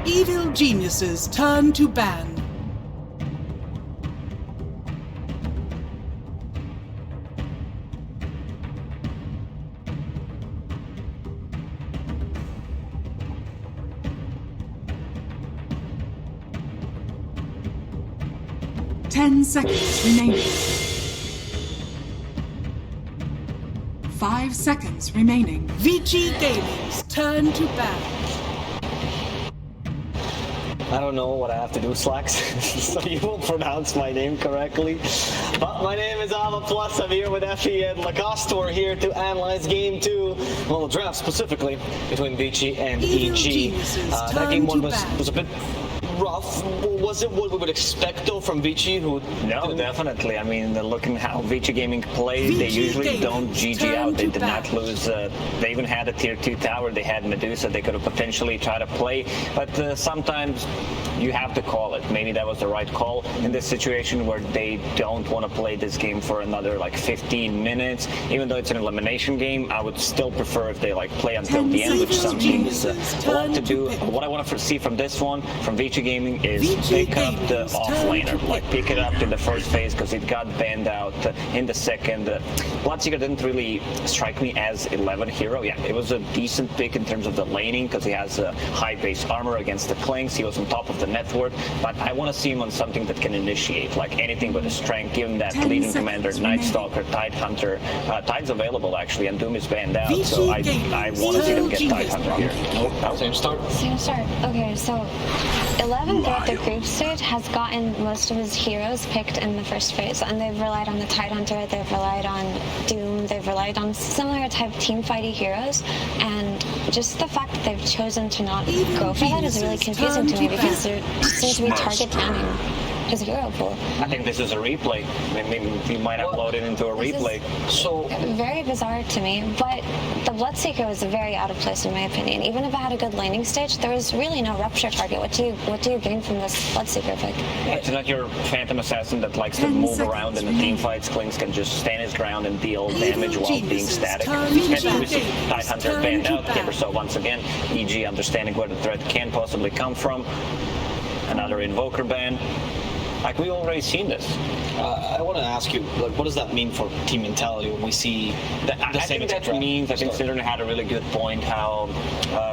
Evil geniuses turn to ban. Ten seconds remaining. 5 seconds remaining. VG Gaming's turn to ban. I don't know what I have to do, Slacks, so you will pronounce my name correctly. But my name is Ava Plus. I'm here with Effie and Lacoste. We're here to analyze Game 2, well, the draft specifically, between Vici and EG. That Game 1 was a bit rough. Was it what we would expect, though, from Vici? No, definitely. I mean, looking how Vici Gaming played, they usually don't GG out. They did not lose. They even had a tier 2 tower. They had Medusa. They could have potentially tried to play. But sometimes you have to call it. Maybe that was the right call in this situation where they don't want to play this game for another like 15 minutes. Even though it's an elimination game, I would still prefer if they like play until the end, which some teams want to do. What I want to see from this one, from Vici Gaming, is pick up the offlaner. Like pick it up in the first phase because it got banned out in the second. Bloodseeker didn't really strike me as 11 hero. Yeah, it was a decent pick in terms of the laning because he has a high base armor against the Clinks. He was on top of the network, but I want to see him on something that can initiate, like anything with a strength, given that Legion Commander, Night Stalker, Tide Hunter. Tide's available actually, and Doom is banned out, so I want to see them get Tide Hunter here. Same start. Same start. Okay, so 11 throughout the group stage has gotten most of his heroes picked in the first phase, and they've relied on the Tide Hunter, they've relied on Doom, they've relied on similar type team fighty heroes, and just the fact that they've chosen to not go for that is really confusing to me because there seems to be target banning his hero pool. I think this is a replay. I mean, you might have loaded into a replay. So very bizarre to me, but the Bloodseeker was very out of place in my opinion. Even if it had a good laning stage, there was really no rupture target. What do you gain from this Bloodseeker pick? It's not your Phantom Assassin that likes to move around in the team fights. Clinks can just stand his ground and deal damage while being static. Tide Hunter banned out. So once again, EG understanding where the threat can possibly come from. Another Invoker ban. Like, we already seen this. I want to ask you, like, what does that mean for team mentality when we see the same exact that means, I think Sidron had a really good point how,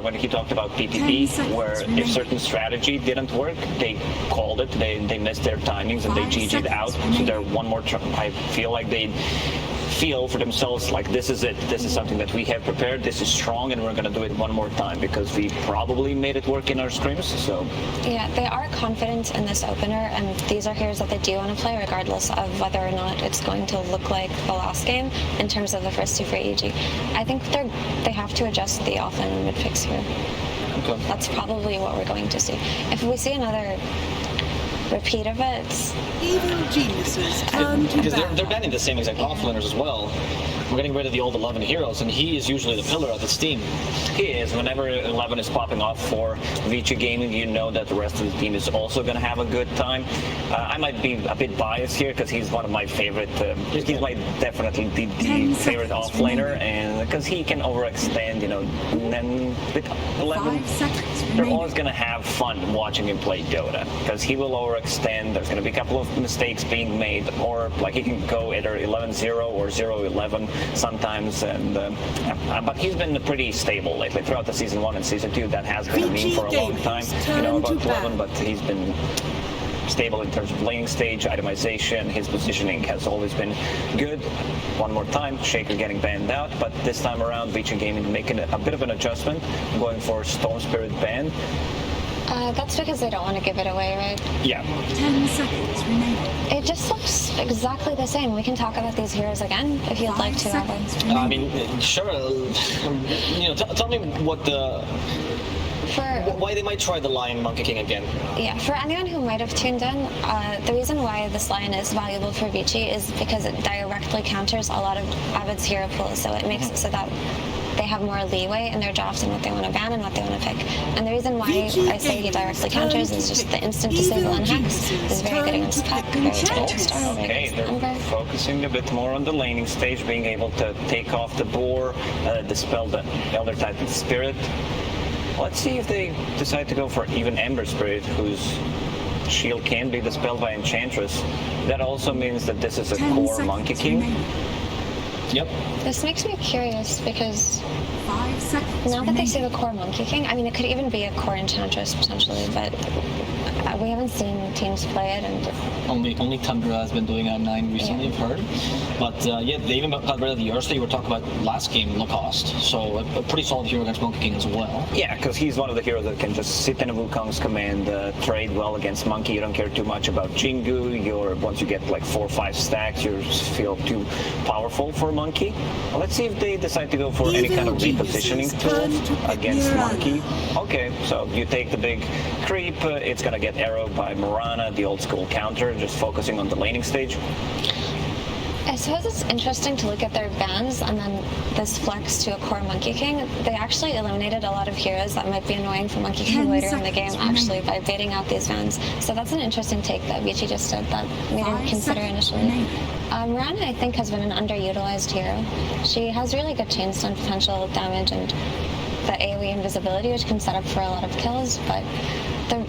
when he talked about PTP, where if certain strategy didn't work, they called it, they missed their timings, and they GG'd out. So they're one more I feel like they feel for themselves like this is it, this is something that we have prepared, this is strong, and we're going to do it one more time because we probably made it work in our scrims. So yeah, they are confident in this opener, and these are heroes that they do want to play regardless of whether or not it's going to look like the last game in terms of the first two for EG. I think they have to adjust the offlane mid picks here. Okay. That's probably what we're going to see. If we see another repeat of it. Evil geniuses because they're banning the same exact offlaners as well. We're getting rid of the old 11 heroes, and he is usually the pillar of this team. He is. Whenever 11 is popping off for Vici Gaming, you know that the rest of the team is also going to have a good time. I might be a bit biased here because he's one of my favorite. He's my definitely the favorite offlaner, and because he can overextend, you know. And then with 11, they're always going to have fun watching him play Dota because he will overextend. There's going to be a couple of mistakes being made, or like he can go either 11-0 or 0-11. Sometimes, and but he's been pretty stable lately throughout the season 1 and season 2. That has been a meme for a long time, you know, about 11, but he's been stable in terms of laning stage, itemization. His positioning has always been good. One more time, Shaker getting banned out, but this time around, Vici Gaming making a bit of an adjustment, going for Storm Spirit ban. That's because they don't want to give it away, right? Yeah. 10 seconds remaining. It just looks exactly the same. We can talk about these heroes again if you'd like to. I mean, sure. You know, tell me what why they might try the Lion Monkey King again. Yeah, for anyone who might have tuned in, the reason why this Lion is valuable for Vici is because it directly counters a lot of Avid's hero pools, so it makes it so that they have more leeway in their drafts and what they want to ban and what they want to pick. And the reason why I say he directly counters is just the instant disable and hex is very good against Peck, very good against Star. Okay, they're focusing a bit more on the laning stage, being able to take off the boar, dispel the Elder Titan Spirit. Let's see if they decide to go for even Ember Spirit, whose shield can be dispelled by Enchantress. That also means that this is a core Monkey King. Yep. This makes me curious because 5 seconds now that they remaining. see the core Monkey King, I mean, it could even be a core Enchantress potentially, but we haven't seen teams play it, and Only Tundra has been doing it at 9 recently, Yeah. I've heard. But yeah, they even got rid of the Ursa you were talking about last game, Lacoste. So a pretty solid hero against Monkey King as well. Yeah, because he's one of the heroes that can just sit in a Wukong's command, trade well against Monkey. You don't care too much about Jingu. Once you get like 4 or 5 stacks, you feel too powerful for Monkey. Well, let's see if they decide to go for any kind of repositioning tool against Monkey. Okay, so you take the big creep. It's gonna get arrowed by Mirana, the old school counter, just focusing on the laning stage. I suppose it's interesting to look at their bans and then this flex to a core Monkey King. They actually eliminated a lot of heroes that might be annoying for Monkey King 10 later in the game, seconds actually, remaining. by baiting out these bans. So that's an interesting take that Vici just did that we didn't 5 consider seconds initially. remaining. Mirana, I think, has been an underutilized hero. She has really good chain stun potential, damage, and the AoE invisibility, which can set up for a lot of kills, but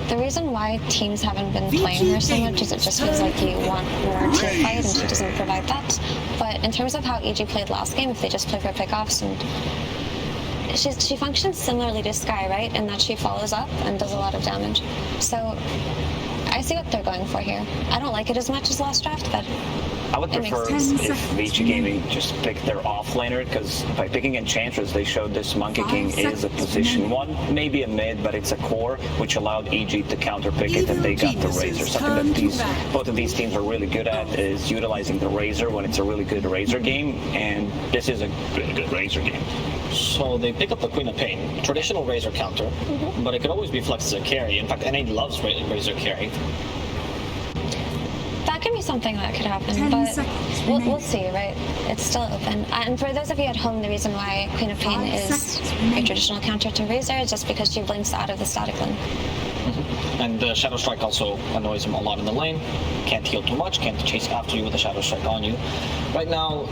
the reason why teams haven't been playing her so much is it just feels like you want more to fight, and she doesn't provide that. But in terms of how EG played last game, if they just play for pickoffs, and she functions similarly to Skye, right? In that she follows up and does a lot of damage. So I see what they're going for here. I don't like it as much as last draft, but I would It makes prefer sense. if Vici Gaming just picked their offlaner, because by picking Enchantress, they showed this Monkey King is a position 1, maybe a mid, but it's a core, which allowed EG to counterpick it, and they got the Razor. Something that both of these teams are really good at is utilizing the Razor when it's a really good Razor game, and this is a really good Razor game. So they pick up the Queen of Pain, traditional Razor counter, but it could always be flexed as a carry. In fact, NA loves Razor carry. that could be something that could happen, 10 but seconds we'll remaining. see, right? It's still open. And for those of you at home, the reason why Queen of Pain 5 is seconds a remaining. traditional counter to Razor is just because she blinks out of the static lane. And Shadow Strike also annoys him a lot in the lane. Can't heal too much, can't chase after you with a Shadow Strike on you. Right now,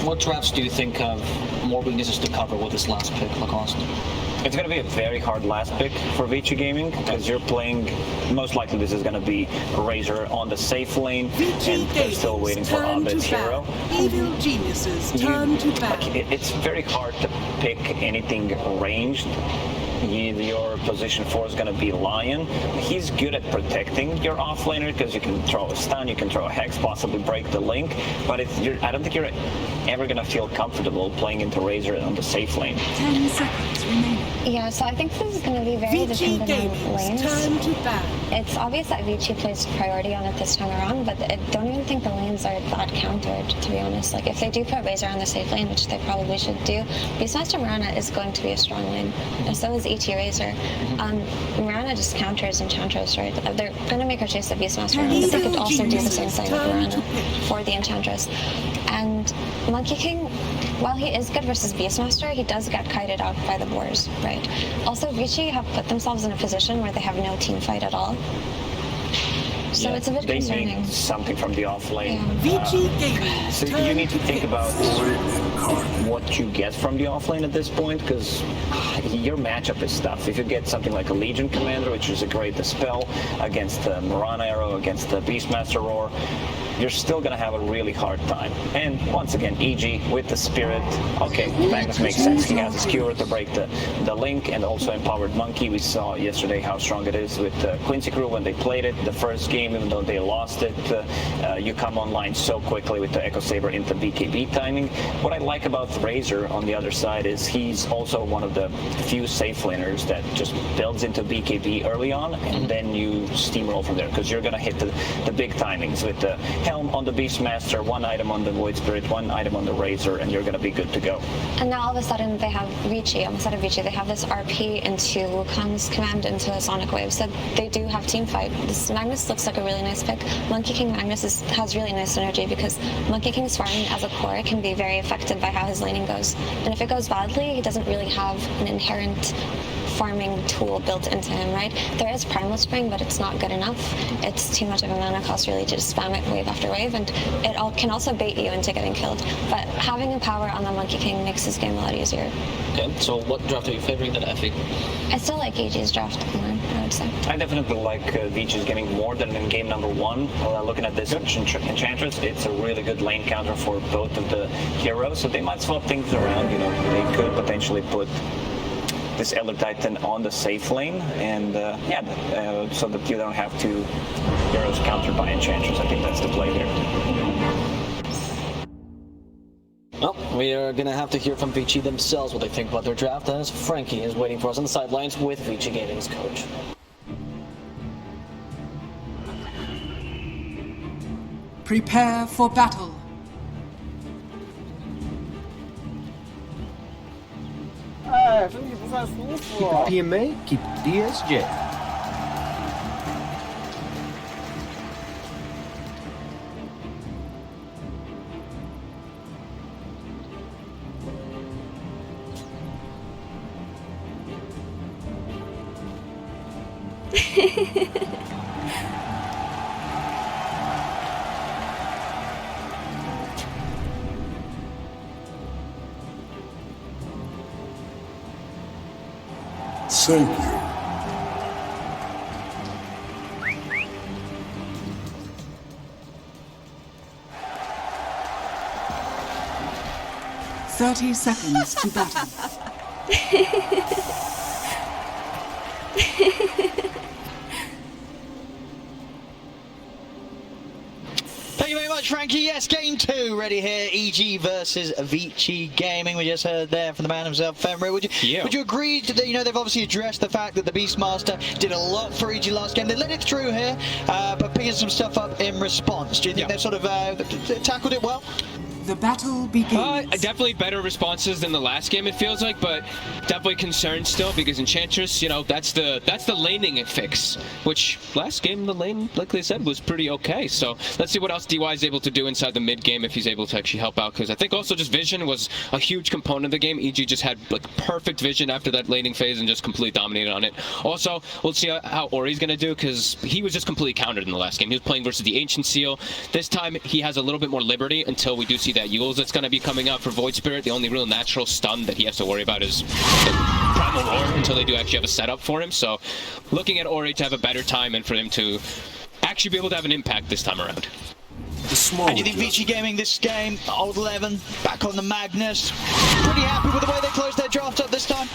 what drafts do you think have more weaknesses to cover with this last pick, Lacoste? It's going to be a very hard last pick for Vici Gaming, because you're playing, most likely this is going to be Razor on the safe lane, VG and they're still waiting for turn to Abed's hero. battle. Evil geniuses turn to battle. It's very hard to pick anything ranged. Your position 4 is going to be Lion. He's good at protecting your offlaner because you can throw a stun, you can throw a hex, possibly break the link. But I don't think you're ever going to feel comfortable playing into Razor on the safe lane. 10 seconds remaining. Yeah, so I think this is going to be very VG dependent on lanes. Gaming's turn to battle. It's obvious that Vici plays priority on it this time around, but I don't even think the lanes are that countered, to be honest. Like, if they do put Razor on the safe lane, which they probably should do, Beastmaster Mirana is going to be a strong lane, and so is ET Razor. Mirana just counters Enchantress, right? They're going to make her chase the Beastmaster around, but they could also do the same thing with Mirana for the Enchantress. And Monkey King, while he is good versus Beastmaster, he does get kited out by the boars, right? Also, Vici have put themselves in a position where they have no team fight at all. So it's a bit They concerning. need something from the off lane. Yeah. VG Gaming's So turn you need to think pick. about what you get from the offlane at this point, because your matchup is tough. If you get something like a Legion Commander, which is a great dispel against the Mirana Arrow, against the Beastmaster Roar, you're still going to have a really hard time. And once again, EG with the Spirit. Okay, Magnus makes sense. He has a skewer to break the link, and also Empowered Monkey. We saw yesterday how strong it is with Quincy Crew when they played it. The first game, even though they lost it, you come online so quickly with the Echo Saber into BKB timing. What I like about Razor on the other side is he's also one of the few safe laners that just builds into BKB early on, and then you steamroll from there, because you're going to hit the big timings with the Helm on the Beastmaster, one item on the Void Spirit, one item on the Razor, and you're going to be good to go. And now all of a sudden they have Vici, instead of Vici, they have this RP into Wukong's command into Sonic Wave. So they do have team fight. This Magnus looks like a really nice pick. Monkey King Magnus has really nice synergy, because Monkey King's farming as a core can be very affected by how his laning goes. And if it goes badly, he doesn't really have an inherent farming tool built into him, right? There is Primal Spring, but it's not good enough. It's too much of a mana cost really to just spam it wave after wave, and it can also bait you into getting killed. But having a power on the Monkey King makes this game a lot easier. Okay, so what draft are you favoring then, Effie? I still like EG's draft more, I would say. I definitely like Vichi's Gaming more than in game number 1. Looking at this Enchantress, it's a really good lane counter for both of the heroes, so they might swap things around. You know, they could potentially put this Elder Titan on the safe lane, and so that you don't have 2 heroes countered by Enchantress. I think that's the play here. Well, we are going to have to hear from Vici themselves what they think about their draft, as Frankie is waiting for us on the sidelines with Vici Gaming's coach. Prepare for battle. Keep it PMA, keep it DSJ. Thank you. 30 seconds to battle. Thank you very much, Frankie. Yes, game 2 ready here. EG versus Vici Gaming. We just heard there from the man himself, Fenrir. Would you agree that they've obviously addressed the fact that the Beastmaster did a lot for EG last game? They let it through here, but picking some stuff up in response. Do you think they've sort of tackled it well? The battle begins. Definitely better responses than the last game, it feels like, but definitely concerned still because Enchantress, you know, that's the laning fix, which last game the lane, like they said, was pretty okay. So let's see what else DY is able to do inside the mid game if he's able to actually help out, because I think also just vision was a huge component of the game. EG just had like perfect vision after that laning phase and just completely dominated on it. Also, we'll see how Ori's gonna do, because he was just completely countered in the last game. He was playing versus the Ancient Seal. This time he has a little bit more liberty until we do see that Yules that's going to be coming out for Void Spirit. The only real natural stun that he has to worry about is the Primal Roar until they do actually have a setup for him. So looking at Ori to have a better time and for him to actually be able to have an impact this time around. And you think Vici Gaming this game, old 11, back on the Magnus, pretty happy with the way they closed their draft up this time?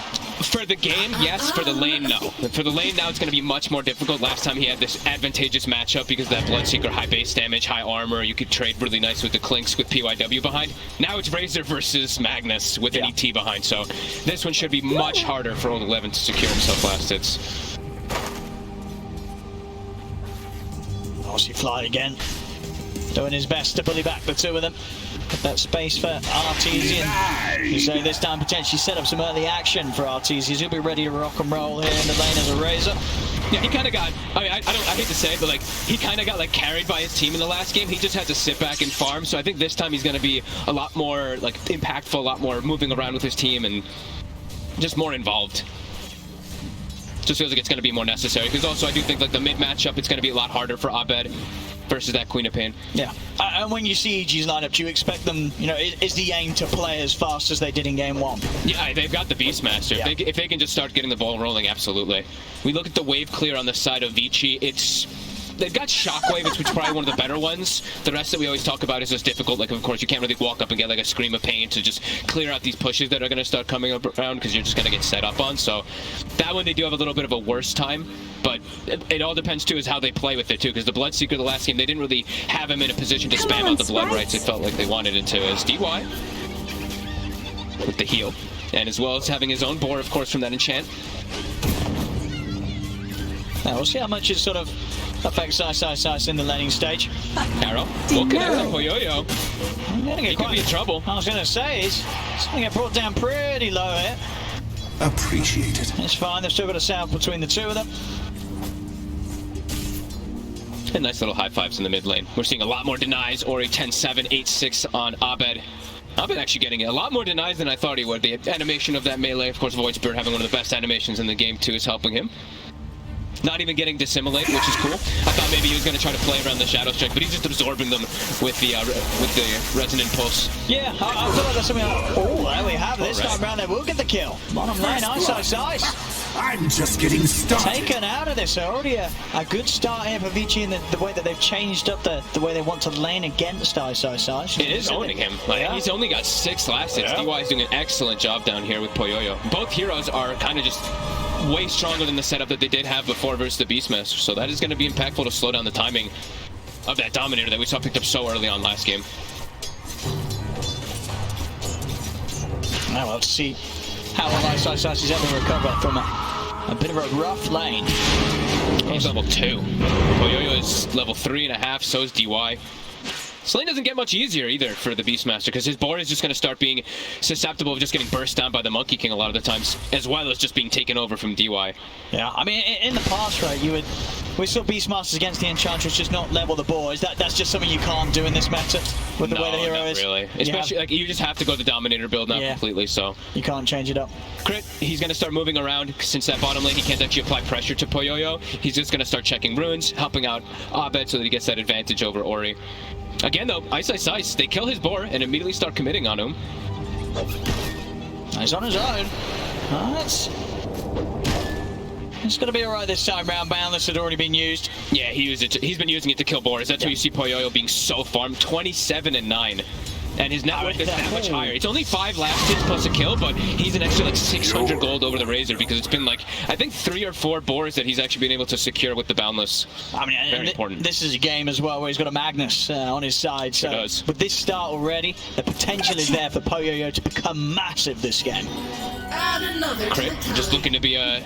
For the game, yes. For the lane, no. For the lane now, it's going to be much more difficult. Last time he had this advantageous matchup because of that Bloodseeker, high base damage, high armor. You could trade really nice with the Clinks with PYW behind. Now it's Razor versus Magnus with an ET behind. So this one should be much harder for old 11 to secure himself last hits. Obviously fly again. Doing his best to bully back the 2 of them. Put that space for Artesian. You say this time potentially set up some early action for Artesian. He'll be ready to rock and roll here in the lane as a Razor. Yeah, he kind of got, I hate to say it, but like, he kind of got like carried by his team in the last game. He just had to sit back and farm. So I think this time he's going to be a lot more like impactful, a lot more moving around with his team and just more involved. Just feels like it's going to be more necessary. Because also I do think like the mid matchup, it's going to be a lot harder for Abed versus that Queen of Pain. Yeah, and when you see EG's lineup, do you expect them, you know, is the aim to play as fast as they did in game 1? Yeah, they've got the Beastmaster. Yeah. If they can just start getting the ball rolling, absolutely. We look at the wave clear on the side of Vici, they've got Shockwave, which is probably one of the better ones. The rest that we always talk about is just difficult. Like, of course, you can't really walk up and get like a Scream of Pain to just clear out these pushes that are going to start coming up around because you're just going to get set up on. So that one they do have a little bit of a worse time. But it all depends, too, is how they play with it, too. Because the Bloodseeker, the last game, they didn't really have him in a position to spam out the blood rights. It felt like they wanted it to. As DY with the heal. And as well as having his own boar, of course, from that enchant. Now, we'll see how much it sort of affects Ice in the laning stage. Arrow. Look at that. Yo. He could be in trouble. I was going to say, he's going to get brought down pretty low here. Appreciated. It's fine, they've still got a sound between the 2 of them. And nice little high fives in the mid lane. We're seeing a lot more denies. Ori 10-7, 8-6 on Abed. I've been actually getting a lot more denies than I thought he would. The animation of that melee, of course, Void Spirit having one of the best animations in the game too is helping him. Not even getting Dissimulate, which is cool. I thought maybe he was going to try to play around the Shadow Strike, but he's just absorbing them with the Resonant Pulse. Yeah, I feel like that's something like, oh, there we have it. This time around, they will get the kill. Bottom lane, ice. I'm just getting started. Taken out of this. So already a good start here for Vici in the way that they've changed up the way they want to lane against ice. It is owning him. Like, he's only got 6 last hits. DY is doing an excellent job down here with Poyoyo. Both heroes are kind of just way stronger than the setup that they did have before versus the Beastmaster. So that is going to be impactful to slow down the timing of that Dominator that we saw picked up so early on last game. Now we'll see how well Ice is able to recover from a bit of a rough lane. He's level 2. Poyoyo is level 3.5, so is DY. This lane doesn't get much easier either for the Beastmaster because his board is just going to start being susceptible of just getting burst down by the Monkey King a lot of the times, as well as just being taken over from DY. Yeah, I mean, in the past, right, we saw Beastmasters against the Enchantress just not level the boards. That's just something you can't do in this meta with the way the hero is. Really. Especially, like, you just have to go the Dominator build now completely, so. You can't change it up. Crit, he's going to start moving around. Since that bottom lane, he can't actually apply pressure to Poyoyo. He's just going to start checking runes, helping out Abed so that he gets that advantage over Ori. Again, though, Ice, they kill his boar and immediately start committing on him. He's on his own. It's going to be alright this time round. Boundless had already been used. Yeah, he's been using it to kill boars. That's why you see Poyoyo being so farmed. 27 and 9. And his net worth is that much higher. It's only 5 last hits plus a kill, but he's an extra like 600 gold over the Razor because it's been like, I think 3 or 4 boars that he's actually been able to secure with the Boundless. I mean, very important. This is a game as well where he's got a Magnus on his side. So with this start already, the potential is there for Poyoyo to become massive this game. Crit, just looking to be a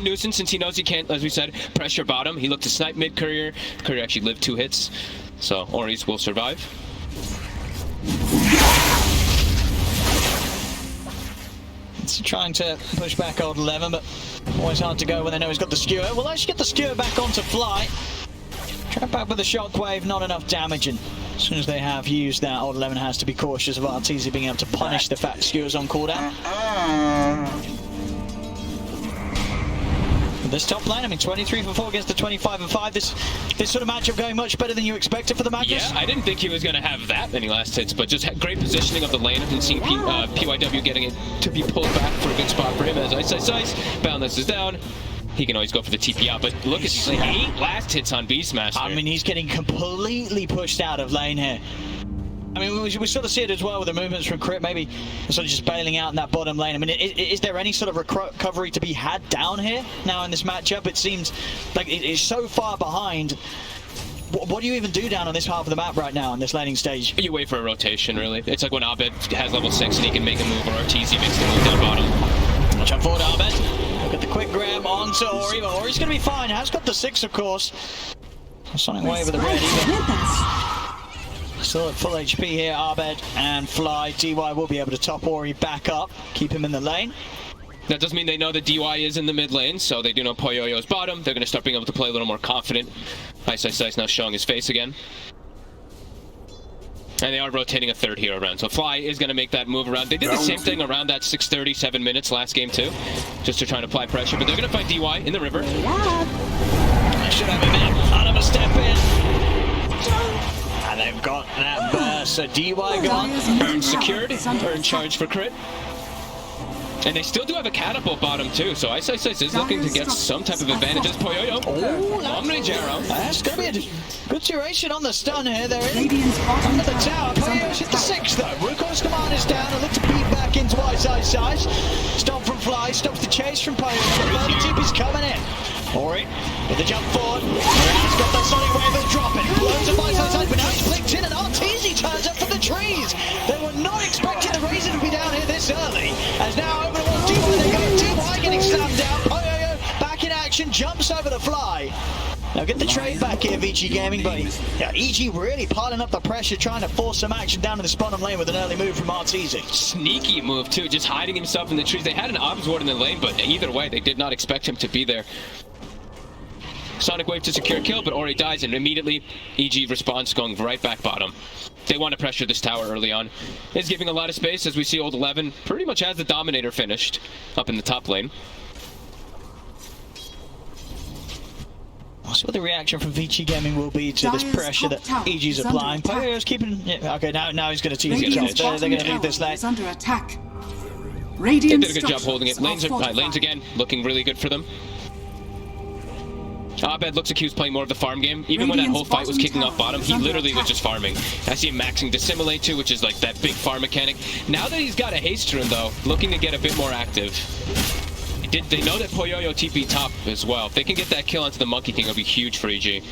nuisance since he knows he can't, as we said, pressure bottom. He looked to snipe mid Courier. Courier actually lived 2 hits, so Ori's will survive. It's trying to push back old 11, but always hard to go when they know he's got the skewer. We'll actually get the skewer back onto Fly. Trap back with the shockwave, not enough damage, and as soon as they have used that, old 11 has to be cautious of Arteezy being able to punish the fact skewers on cooldown. This top lane, I mean, 23 for 4 against the 25 and 5. This sort of matchup going much better than you expected for the Magnus. Yeah, I didn't think he was going to have that many last hits, but just great positioning of the lane and seeing PYW getting it to be pulled back for a good spot for him as Ice. Boundless is down. He can always go for the TP out, but look at these 8 last hits on Beastmaster. I mean, he's getting completely pushed out of lane here. I mean, we sort of see it as well with the movements from Crit, maybe sort of just bailing out in that bottom lane. I mean, is there any sort of recovery to be had down here now in this matchup? It seems like it is so far behind. What do you even do down on this half of the map right now in this laning stage? You wait for a rotation, really. It's like when Abed has level 6 and he can make a move, or Arteezy makes the move down bottom. Watch out forward, Abed. Look at the quick grab onto Ori. Well, Ori's going to be fine. Has got the 6, of course. Sonic Wave with the red. Still at full HP here, Abed and Fly. DY will be able to top Ori back up, keep him in the lane. That does mean they know that DY is in the mid lane, so they do know Poyoyo's bottom. They're going to start being able to play a little more confident. Ice now showing his face again. And they are rotating a 3rd hero around, so Fly is going to make that move around. They did the same thing around that 6:37 minutes last game too, just to try and apply pressure, but they're going to fight DY in the river. They should have him in. Anima step in. And they've got that burst, so DY gone. Burn secured, burn charge for Crit. And they still do have a catapult bottom too, so Ice is looking to get some type of advantage as Poyoyo. That's going to be a good duration on the stun here. They're in under the tower. Poyoyo's hit the 6 though. Rukon's command is down and look to beat back into Ice. Stop from Fly, stops the chase from Poyoyo. The tip is coming in. Ori with the jump forward. He's got the Sonic Wave and dropping. Blows up Ice, but now he's flicked in and Arteezy turns up for the trees. They were not expecting the Razor to be down here this early. As now over towards DY they go. DY getting slammed down. Poyoyo back in action, jumps over the Fly. Now get the trade back here, Vici Gaming, but yeah, EG really piling up the pressure, trying to force some action down in the bottom lane with an early move from Arteezy. Sneaky move too, just hiding himself in the trees. They had an Obs Ward in the lane, but either way, they did not expect him to be there. Sonic Wave to secure kill, but Ori dies, and immediately EG responds, going right back bottom. They want to pressure this tower early on. It's giving a lot of space, as we see Old 11 pretty much has the Dominator finished up in the top lane. I'll see what the reaction from Vici Gaming will be to this pressure that EG's applying. Poyo's keeping... Yeah, okay, now he's going to tease it. They're going to leave this lane. Under attack. They did a good job holding it. Lanes again, looking really good for them. Abed looks like he was playing more of the farm game. Even when that whole fight was kicking off bottom, he literally was just farming. I see him maxing Dissimilate too, which is like that big farm mechanic. Now that he's got a haste rune though, looking to get a bit more active. They know that Poyoyo TP top as well. If they can get that kill onto the Monkey King, it'll be huge for EG.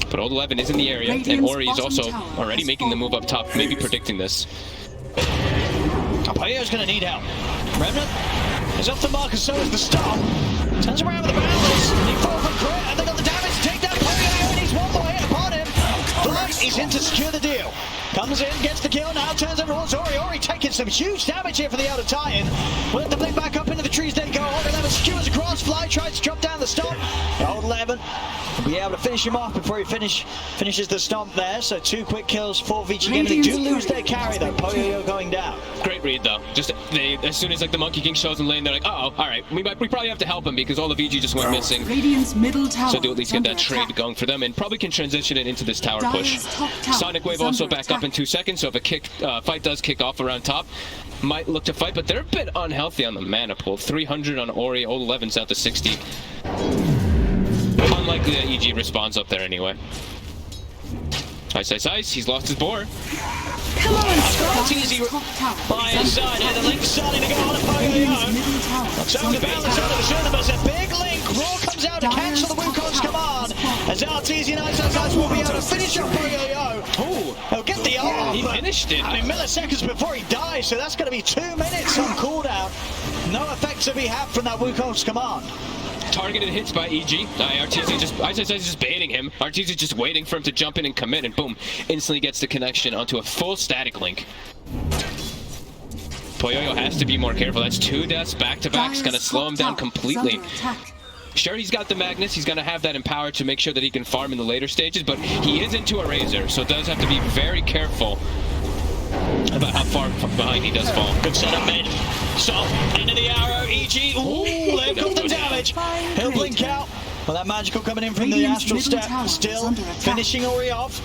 But Old 11 is in the area, and Ori is also already making the move up top, maybe predicting this. Poyo's going to need help. Remnant is off the mark, and so is the Storm. Turns around with the Boundless. He falls for crit, and they got the damage to take down Poyo, and he's one more hit upon him. Blight, he's in to secure the deal. Comes in, gets the kill, now turns over towards Ori. Ori taking some huge damage here for the Elder Titan. Will the blink back up into the trees they go. Old 11 skewers across, Fly tries to drop down the stomp. Old 11 will be able to finish him off before he finishes the stomp there. So 2 quick kills for Vici Gaming. They do lose their carry though, Poyo going down. Great read though. Just as soon as like the Monkey King shows in lane, they're like, uh-oh, alright, we probably have to help him because all of EG just went missing. Radiant's middle tower So they'll at least get that trade going for them and probably can transition it into this tower push. Sonic Wave also back up in 2 seconds, so if a fight does kick off around top, might look to fight, but they're a bit unhealthy on the mana pool. 300 on Ori, Old 11's out to 60. Unlikely that EG responds up there anyway. Ice, he's lost his boar. Come on, It's easy by his side here, the link's starting to go on a Poyo. So the balance out of the shoulder, but it's a big link. Raw comes out to cancel the Wukong's command. As Artesian Ice will be able to finish up Poyo. He'll get the arm. He finished it. I mean, milliseconds before he dies, so that's going to be 2 minutes on cooldown. No effects to be had from that Wukong's command. Targeted hits by EG. Ice is just baiting him. Arteezy's just waiting for him to jump in and commit, and boom, instantly gets the connection onto a full static link. Poyoyo has to be more careful. That's 2 deaths back to back. It's going to slow him down completely. Sure, he's got the Magnus. He's going to have that empowered to make sure that he can farm in the later stages, but he is into a Razor, so does have to be very careful about how far behind he does fall. Good setup mid. So, into the arrow, EG. Ooh, they've got the damage. He'll blink out. Well, that magical coming in from the Astral Step. Still finishing Ori off.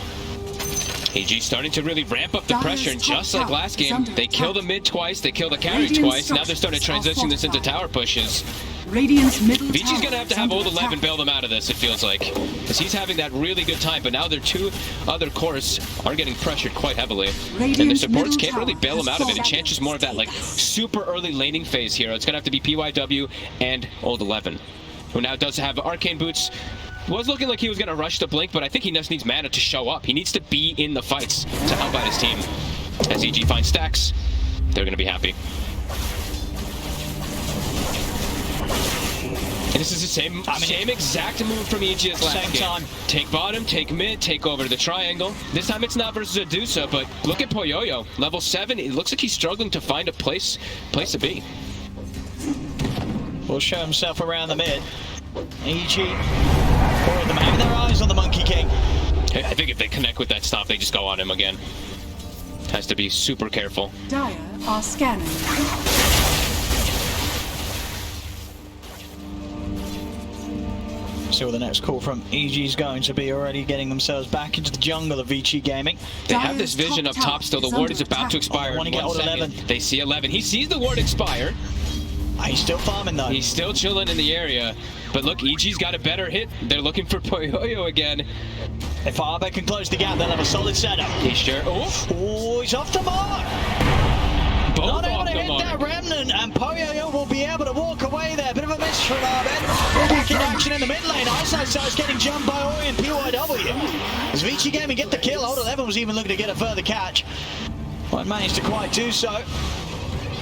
EG starting to really ramp up the pressure, and just like last game, they kill the mid twice, they kill the carry twice. Now they're starting to transition this into tower pushes. Vici's gonna have to have Old 11 bail them out of this, it feels like, because he's having that really good time, but now their 2 other cores are getting pressured quite heavily, and the supports can't really bail him out of it. Enchant is more of that like super early laning phase here. It's gonna have to be PYW and Old 11, who now does have Arcane Boots. Was looking like he was going to rush the blink, but I think he just needs mana to show up. He needs to be in the fights to help out his team. As EG finds stacks, they're going to be happy. And this is the same exact move from EG as last game. Take bottom, take mid, take over to the triangle. This time it's not versus Adusa, but look at Poyoyo. Level 7, it looks like he's struggling to find a place to be. Will show himself around the mid. EG, all of them having their eyes on the Monkey King. I think if they connect with that stop, they just go on him again. Has to be super careful. Dire are scanning. See what the next call from EG is going to be. Already getting themselves back into the jungle of Vici Gaming. They have this vision up top still. The ward is about to expire. Want to get Old 11. They see 11. He sees the ward expire. He's still farming though. He's still chilling in the area. But look, EG's got a better hit. They're looking for Poyoyo again. If Arbe can close the gap, they'll have a solid setup. He's sure. Oh, he's off the mark. Both Not able to hit that Remnant, and Poyoyo will be able to walk away there. Bit of a miss from Arbe. Back in action in the mid lane. Ice getting jumped by Ori and PYW. As Vici Gaming get the kill, Old 11 was even looking to get a further catch. Won't manage to quite do so.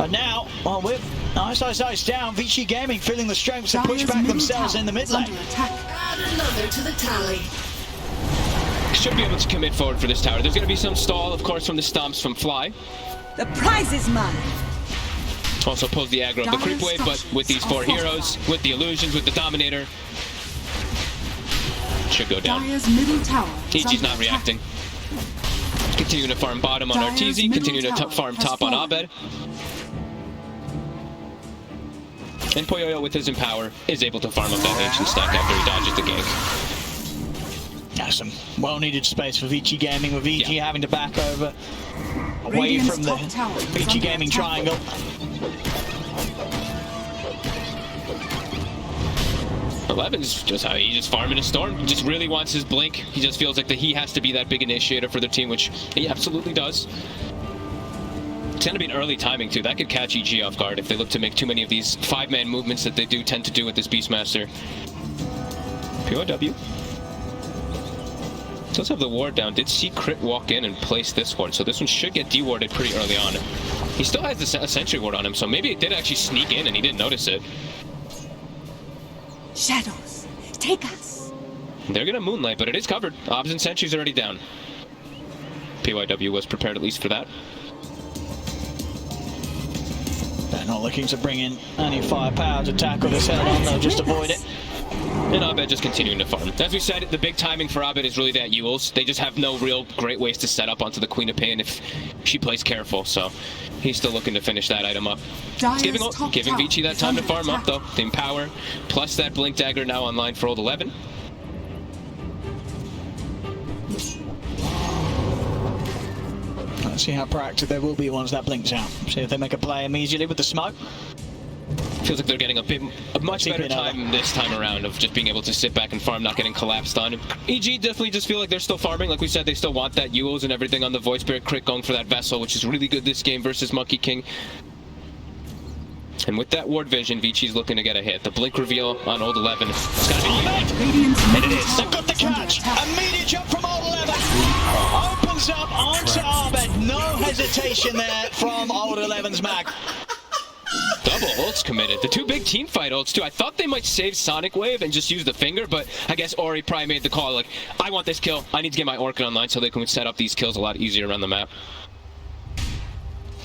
And now, well, with Ice down, Vici Gaming feeling the strength to push back themselves in the mid lane. Add another to the tally. Should be able to commit forward for this tower. There's going to be some stall, of course, from the stomps from Fly. The prize is mine. Also pulls the aggro of the creep wave, but with these 4 heroes, with the illusions, with the Dominator, should go down. Dire's middle tower EG's not reacting. Continuing to farm bottom on Arteezy, continuing to farm top on Abed. And Poyoyo with his Empower is able to farm up that ancient stack after he dodges the gank. That's some well-needed space for Vici Gaming, with VG having to back over away from the Vici Gaming triangle. Eleven's just how he's just farming a storm. He just really wants his blink. He just feels like that he has to be that big initiator for their team, which he absolutely does. It's going to be an early timing too. That could catch EG off guard if they look to make too many of these 5-man movements that they do tend to do with this Beastmaster. POW does have the ward down. Did see Crit walk in and place this ward, so this one should get dewarded pretty early on. He still has a sentry ward on him, so maybe it did actually sneak in and he didn't notice it. Shadows, take us. They're gonna moonlight, but it is covered. Obs and sentry's already down. PYW was prepared at least for that. They're not looking to bring in any firepower to tackle this head on, they'll just avoid it. And Abed just continuing to farm. As we said, the big timing for Abed is really that Yules. They just have no real great ways to set up onto the Queen of Pain if she plays careful, so he's still looking to finish that item up. It's giving Vici that time to farm up, though. The Empower, plus that Blink Dagger now online for old 11. Let's see how proactive they will be once that blinks out. See if they make a play immediately with the smoke. Feels like they're getting a much better time this time around of just being able to sit back and farm, not getting collapsed on. EG definitely just feel like they're still farming. Like we said, they still want that Yules and everything on the Void Spirit crit going for that Vessel, which is really good this game versus Monkey King. And with that ward vision, Vici's looking to get a hit. The blink reveal on old 11. It's gotta be and it is. They've got the catch. Immediate jump from old 11. Opens up onto Abed. No hesitation there from old 11's Mag. Double ults committed. The two big team fight ults too. I thought they might save Sonic Wave and just use the finger, but I guess Ori probably made the call like, I want this kill. I need to get my Orchid online so they can set up these kills a lot easier around the map.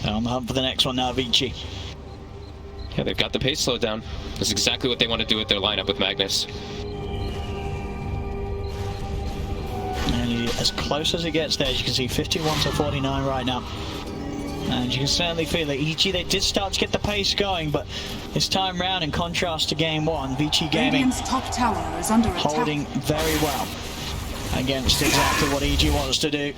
On the hunt for the next one now, Vici. Yeah, they've got the pace slowed down. That's exactly what they want to do with their lineup with Magnus. And as close as it gets there, as you can see, 51 to 49 right now. And you can certainly feel that EG, they did start to get the pace going, but this time round, in contrast to game one, Vici Gaming top tower is under holding very well against exactly what EG wants to do.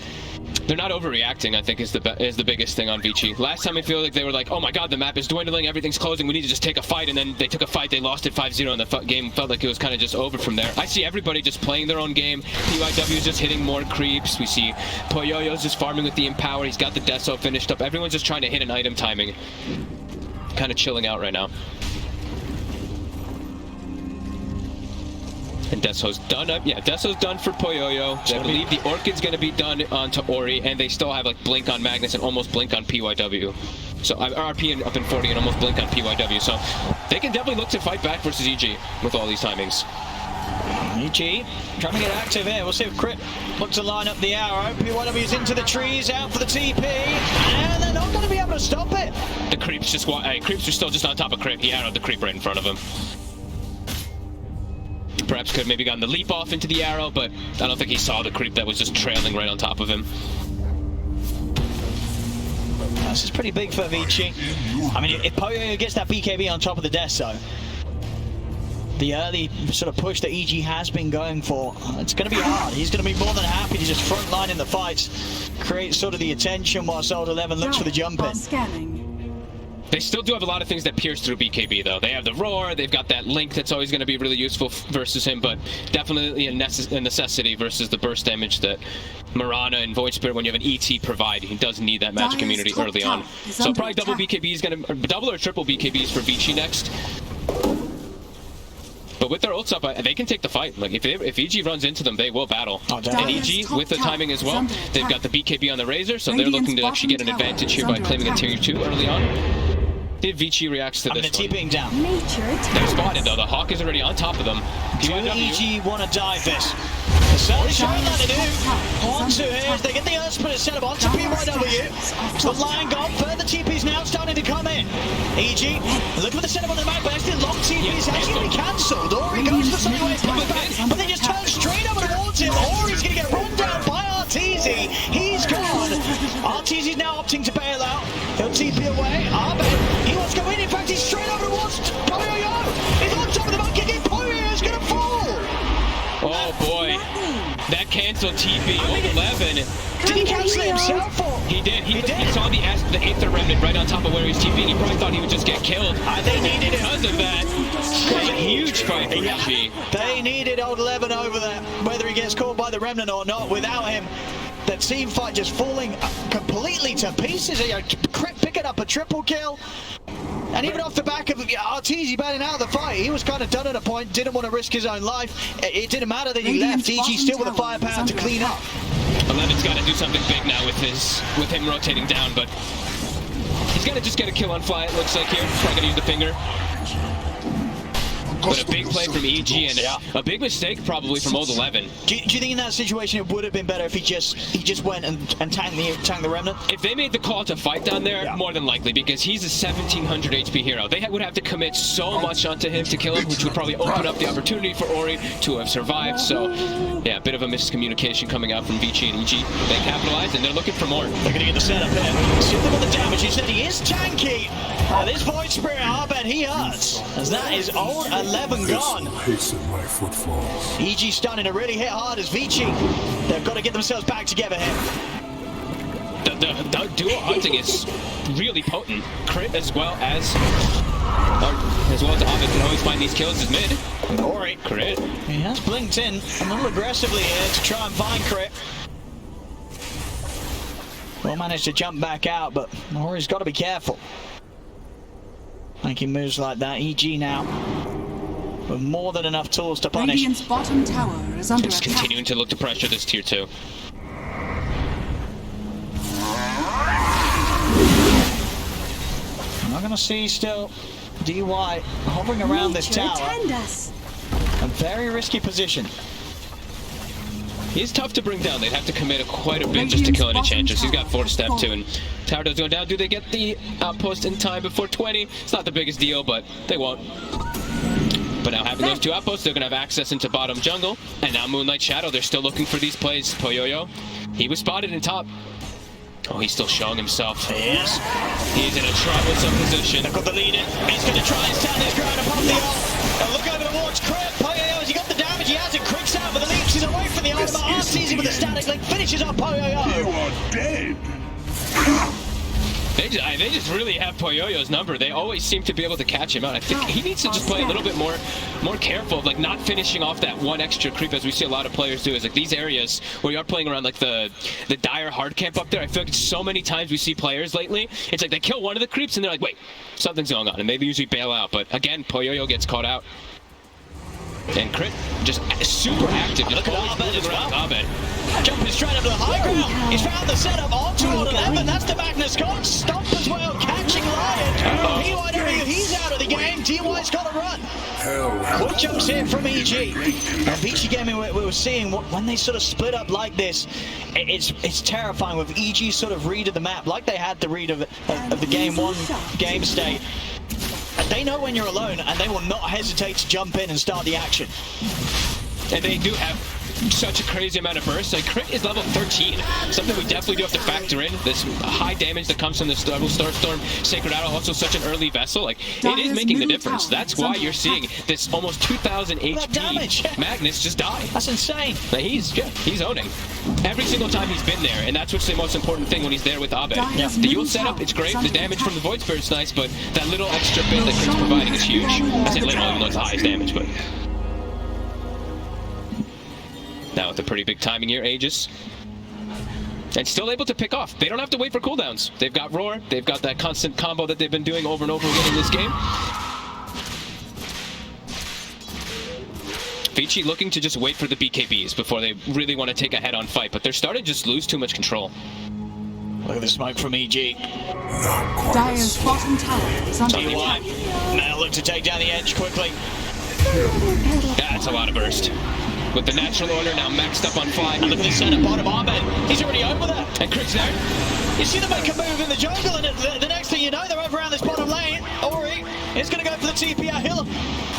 They're not overreacting, I think, is the biggest thing on Vici. Last time I feel like they were like, oh my god, the map is dwindling, everything's closing, we need to just take a fight, and then they took a fight, they lost it 5-0, and the game felt like it was kind of just over from there. I see everybody just playing their own game. PYW is just hitting more creeps. We see Poyoyo's just farming with the Empower. He's got the Deso finished up. Everyone's just trying to hit an item timing. Kind of chilling out right now. And Deso's done up. Yeah, Deso's done for Poyoyo. I believe the Orchid's going to be done onto Ori, and they still have like Blink on Magnus and almost Blink on PYW. So RP up in 40 and almost Blink on PYW. So they can definitely look to fight back versus EG with all these timings. EG trying to get active here. We'll see if Crit looks to line up the arrow. PYW's into the trees, out for the TP, and they're not going to be able to stop it. The creeps just creeps are still just on top of Crit. He arrowed the creep right in front of him. Perhaps could have maybe gotten the leap off into the arrow, but I don't think he saw the creep that was just trailing right on top of him. This is pretty big for Vici. I mean, if Poyoyo gets that BKB on top of the Deso, the early sort of push that EG has been going for, it's going to be hard. He's going to be more than happy to just frontline in the fights, create sort of the attention whilst old 11 looks for the jump in. They still do have a lot of things that pierce through BKB, though. They have the Roar, they've got that Link that's always going to be really useful versus him, but definitely a necessity versus the burst damage that Mirana and Void Spirit, when you have an ET, provide. He does need that magic immunity early on. So probably double BKBs, double or triple BKBs for Vici next. But with their ults up, they can take the fight. Like if EG runs into them, they will battle. And EG, with the timing as well, they've got the BKB on the Razor, so they're looking to actually get an advantage here by claiming a tier 2 early on. If Vici reacts to this one. TPing down. They're spotted though. The Hawk is already on top of them. Do EG want to dive this? Certainly showing that they do. Onto here as they get the Earth Spirit set up onto PYW. The line gone. Further TPs now starting to come in. EG, look at the setup on the map. But actually, long TPs actually been cancelled. Ori goes for something way back, but they just turn straight over towards him. Ori's going to get run down by Arteezy. He's gone. Arteezy's now opting to bail out. He'll TP away. Abed, he wants to go in. In fact, he's straight over towards Poyoyo. He's on top of the monkey king. Poyoyo's going to fall. Oh boy, that canceled TP. Old 11. Did he cancel it himself? Or? He did. He saw the Aether Remnant right on top of where he's TPing. He probably thought he would just get killed. They needed it. Because of that. It was a huge fight for EG. They needed old 11 over there. Whether he gets caught by the Remnant or not, without him, that team fight just falling completely to pieces. Crit picking up a triple kill. And even off the back of Arteezy batting out of the fight, he was kind of done at a point, didn't want to risk his own life. It didn't matter that he left. EG still with the firepower to clean up. 11's got to do something big now with him rotating down, but he's got to just get a kill on fly, it looks like here. Probably going to use the finger. But a big play from EG and a big mistake probably from old 11. Do you think in that situation it would have been better if he just went and tanked the Remnant? If they made the call to fight down there, more than likely, because he's a 1700 HP hero. They would have to commit so much onto him to kill him, which would probably open up the opportunity for Ori to have survived. So, yeah, a bit of a miscommunication coming out from Vici and EG. They capitalized and they're looking for more. They're going to get the setup here. See them with the damage. He said he is tanky. This Void Spirit, I bet he hurts. As that is old 11 gone. My footfalls. EG starting to really hit hard as Vici. They've got to get themselves back together here. The dual hunting is really potent. Crit as well as Abed can always find these kills as mid. Ori. Crit. He has blinked in a little aggressively here to try and find Crit. Will manage to jump back out, but Ori's got to be careful. Making moves like that. EG now with more than enough tools to punish. Radiant's bottom tower is under Just attack. continuing to look to pressure this tier 2. I'm not going to see still DY hovering around this tower. A very risky position. He's tough to bring down. They'd have to commit quite a bit just to kill an Enchantress. He's got 4 step 2 and tower does go down. Do they get the outpost in time before 20? It's not the biggest deal, but they won't. But now having those 2 outposts, they're going to have access into bottom jungle. And now Moonlight Shadow, they're still looking for these plays. Poyoyo, he was spotted in top. Oh, he's still showing himself. Yes. He's in a troublesome position. They've got the lead in. He's going to try and stand his ground above the ult. Look over towards Crit. Poyoyo, has he got the damage? He has it. Crit's out, but the leaps is away from the ultimate. Arteezy with the static link finishes up Poyoyo. You are dead. They just really have Poyoyo's number. They always seem to be able to catch him out. I think he needs to just play a little bit more careful of like not finishing off that one extra creep as we see a lot of players do. Is like these areas where you are playing around like the dire hard camp up there. I feel like so many times we see players lately, it's like they kill one of the creeps and they're like, wait, something's going on, and they usually bail out. But again, Poyoyo gets caught out. And Crit just super active. Just Look at Abed as well. Abed. Jumping straight up to the high ground. He's found the setup onto old 11. That's the Magnus Scott. Stomp as well, catching Lion. He's out of the game. DY's got to run. Quick jumps here from EG. And Vici Gaming, we were seeing when they sort of split up like this, it's terrifying with EG's sort of read of the map, like they had the read of the game 1 game state. They know when you're alone, and they will not hesitate to jump in and start the action. And they do have such a crazy amount of burst. Like Crit is level 13, something we definitely do have to factor in. This high damage that comes from this double Starstorm Sacred Idol, also such an early vessel. Like it is making the difference. That's why you're seeing this almost 2,000 HP Magnus just die. That's insane. Like, he's owning every single time he's been there, and that's what's the most important thing when he's there with Abed. The ult setup, it's great. The damage from the Void Spirit's nice, but that little extra bit that Crit's providing is huge. I say little, even though it's the highest damage, but. Now with a pretty big timing here, Aegis. And still able to pick off. They don't have to wait for cooldowns. They've got Roar. They've got that constant combo that they've been doing over and over again in this game. Vici looking to just wait for the BKBs before they really want to take a head-on fight, but they're starting to just lose too much control. Look at the smoke from EG. Dire's bottom tower is under attack. Now look to take down the edge quickly. That's a lot of burst. With the natural order now maxed up on fly. And look at the setup bottom Abed. He's already over there. And Crit's there. You see them make a move in the jungle, and the next thing you know, they're over around this bottom lane. Ori It's going to go for the TP.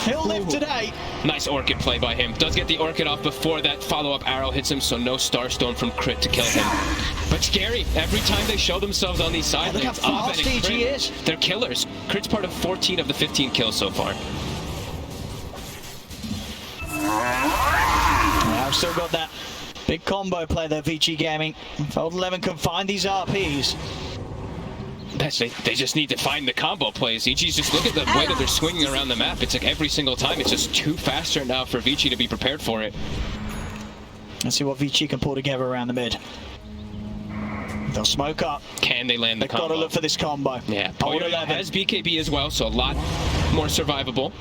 He'll live today. Nice Orchid play by him. Does get the Orchid off before that follow-up arrow hits him, so no Starstorm from Crit to kill him. But scary. Every time they show themselves on these side lanes, look how fast EG is. They're killers. Crit's part of 14 of the 15 kills so far. I've still got that big combo play there, VG Gaming. If Old 11 can find these RPs. They just need to find the combo plays. EG's just look at the way that they're swinging around the map. It's like every single time. It's just too fast right now for Vici to be prepared for it. Let's see what Vici can pull together around the mid. They'll smoke up. Can they land the combo? They've got to look for this combo. Yeah, Poyo has BKB as well, so a lot more survivable.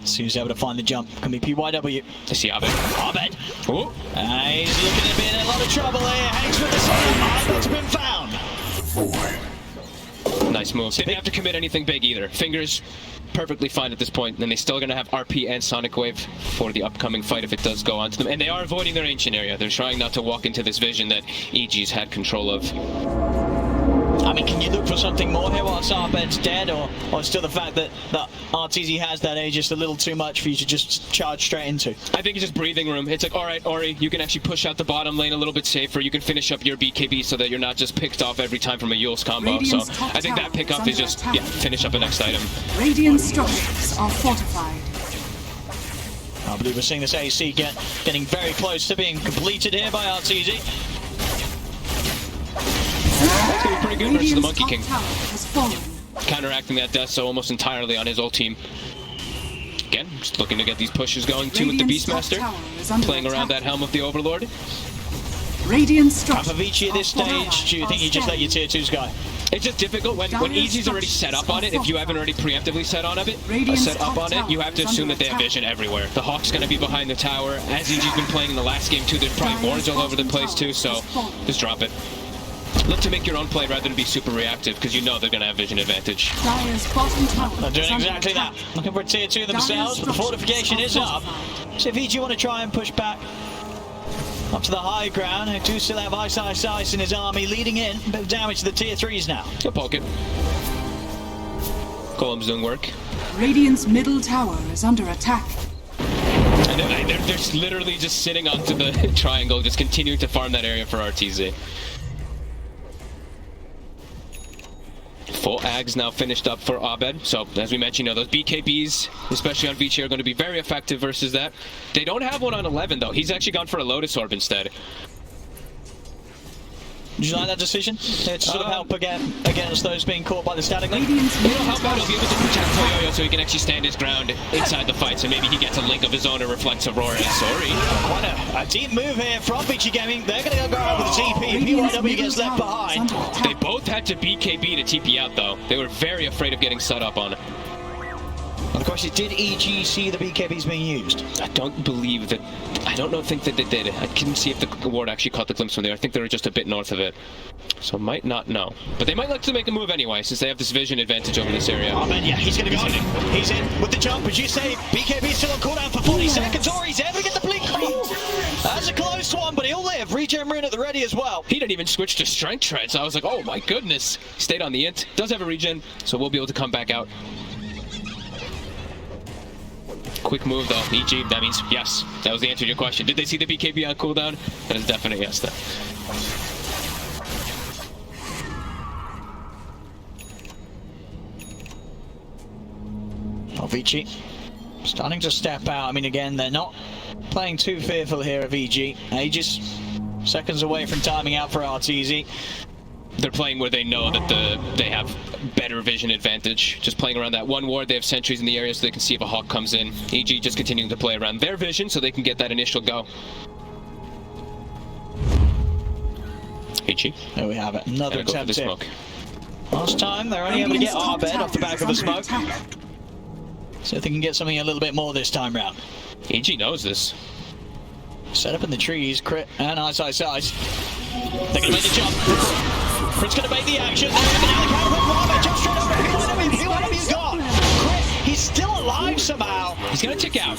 As soon as he's able to find the jump, can be PYW. I see Abed. Abed! Oh. He's looking to be in a lot of trouble here. Hanks with the save. Abed's been found. Nice move. Didn't have to commit anything big either. Fingers perfectly fine at this point, and they're still going to have RP and Sonic Wave for the upcoming fight if it does go on to them. And they are avoiding their ancient area. They're trying not to walk into this vision that EG's had control of. I mean, can you look for something more here once Arbed's dead, or still the fact that RTZ has that age just a little too much for you to just charge straight into? I think it's just breathing room. It's like, all right, Ori, you can actually push out the bottom lane a little bit safer. You can finish up your BKB so that you're not just picked off every time from a Yule's combo. Radiant's so I think that pickup is just, finish up the next item. Radiant structures are fortified. I believe we're seeing this AC getting very close to being completed here by RTZ. That's going to be pretty good versus the Monkey King. Counteracting that death so almost entirely on his ult team. Again, just looking to get these pushes going too with the Beastmaster. Playing around that Helm of the Overlord. Radiant structures. For Vici at this stage, do you think you just let your tier 2s go? It's just difficult when EG's already set up on it. If you haven't already preemptively set on it, you have to assume that they have vision everywhere. The Hawk's going to be behind the tower. As EG's been playing in the last game too, there's probably wards all over the place too, so just drop it. Look to make your own play rather than be super reactive, because you know they're going to have vision advantage. They're doing exactly that. Looking for a tier 2 themselves, but the fortification is up. So if EG want to try and push back up to the high ground, they do still have Ice in his army leading in. A bit of damage to the tier 3s now. Go poke it. Golem's doing work. Radiant's middle tower is under attack. And they're literally just sitting onto the triangle, just continuing to farm that area for RTZ. Full Ags now finished up for Abed. So, as we mentioned, those BKBs, especially on Vici, are going to be very effective versus that. They don't have one on 11, though. He's actually gone for a Lotus Orb instead. Did you like that decision? To sort of help against those being caught by the static link? It'll help out. He'll be able to protect Poyo so he can actually stand his ground inside the fight. So maybe he gets a link of his own or reflects Aurora. Sorry. Quite a deep move here from Vici Gaming. They're going to go out with the TP. PYW gets left behind. They both had to BKB to TP out, though. They were very afraid of getting set up on. Well, the question is, did EG see the BKBs being used? I don't believe that. I don't think that they did. I couldn't see if the ward actually caught the glimpse from there. I think they were just a bit north of it. So might not know. But they might like to make a move anyway, since they have this vision advantage over this area. Oh man, yeah, he's going to go. He's in with the jump. As you say, BKB still on cooldown for 40 seconds, or he's able to get the blink. That's a close one, but he'll live. Regen rune at the ready as well. He didn't even switch to strength treads. I was like, oh my goodness. Stayed on the int. Does have a regen, so we'll be able to come back out. Quick move though, EG, that means yes. That was the answer to your question. Did they see the BKB on cooldown? That is a definite yes then. Oh, Vici starting to step out. I mean, again, they're not playing too fearful here of EG. Aegis seconds away from timing out for RTZ. They're playing where they know that they have better vision advantage. Just playing around that one ward. They have sentries in the area so they can see if a Hawk comes in. EG just continuing to play around their vision so they can get that initial go. EG. There we have it. Another attempt here. Smoke. Last time they're only able to get Arbed off the back of a smoke. So if they can get something a little bit more this time round. EG knows this. Set up in the trees, Crit and Ice. They're going to make the jump. Crit's going to make the action. And now the counter from Arbed. Jump straight over. PYW's got. Crit, he's still alive somehow. He's going to tick out.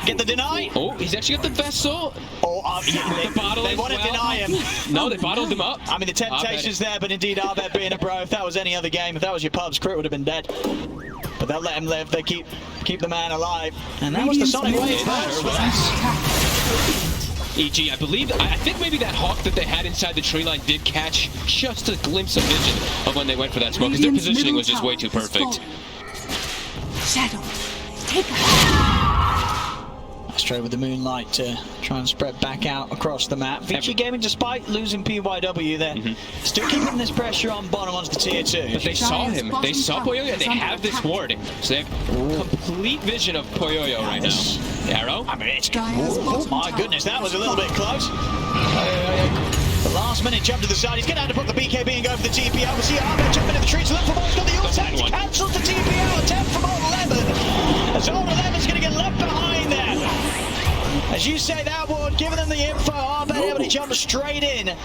Get the deny. Oh, he's actually got the vessel. Oh, The bottle they as want to well. deny him. No, they bottled him up. I mean, the temptation's there, but indeed, Abed being a bro, if that was any other game, if that was your pub's crew, it would have been dead. But they'll let him live. They keep the man alive. And that was the Sonic Wave burst for us. EG, I think maybe that hawk that they had inside the tree line did catch just a glimpse of vision of when they went for that smoke, because their positioning was just way too perfect. Shadow, take a Straight with the moonlight to try and spread back out across the map. Vici Gaming, despite losing PYW, they're still keeping this pressure on bottom onto the tier 2. But they saw him. They saw Poyoyo, and they have this ward. So they have complete vision of Poyoyo right now. Arrow? I mean, it's... Oh my goodness, that was a little bit close. The last minute jump to the side. He's going to have to put the BKB and go for the TP out. We'll see Ahmed jumping in the trees. Look for more. He's got the ult. He cancels the TP out. Attempt from Old 11. As Old 11's going to get left behind there. As you say that ward, giving them the info. Ahmed able to jump straight in.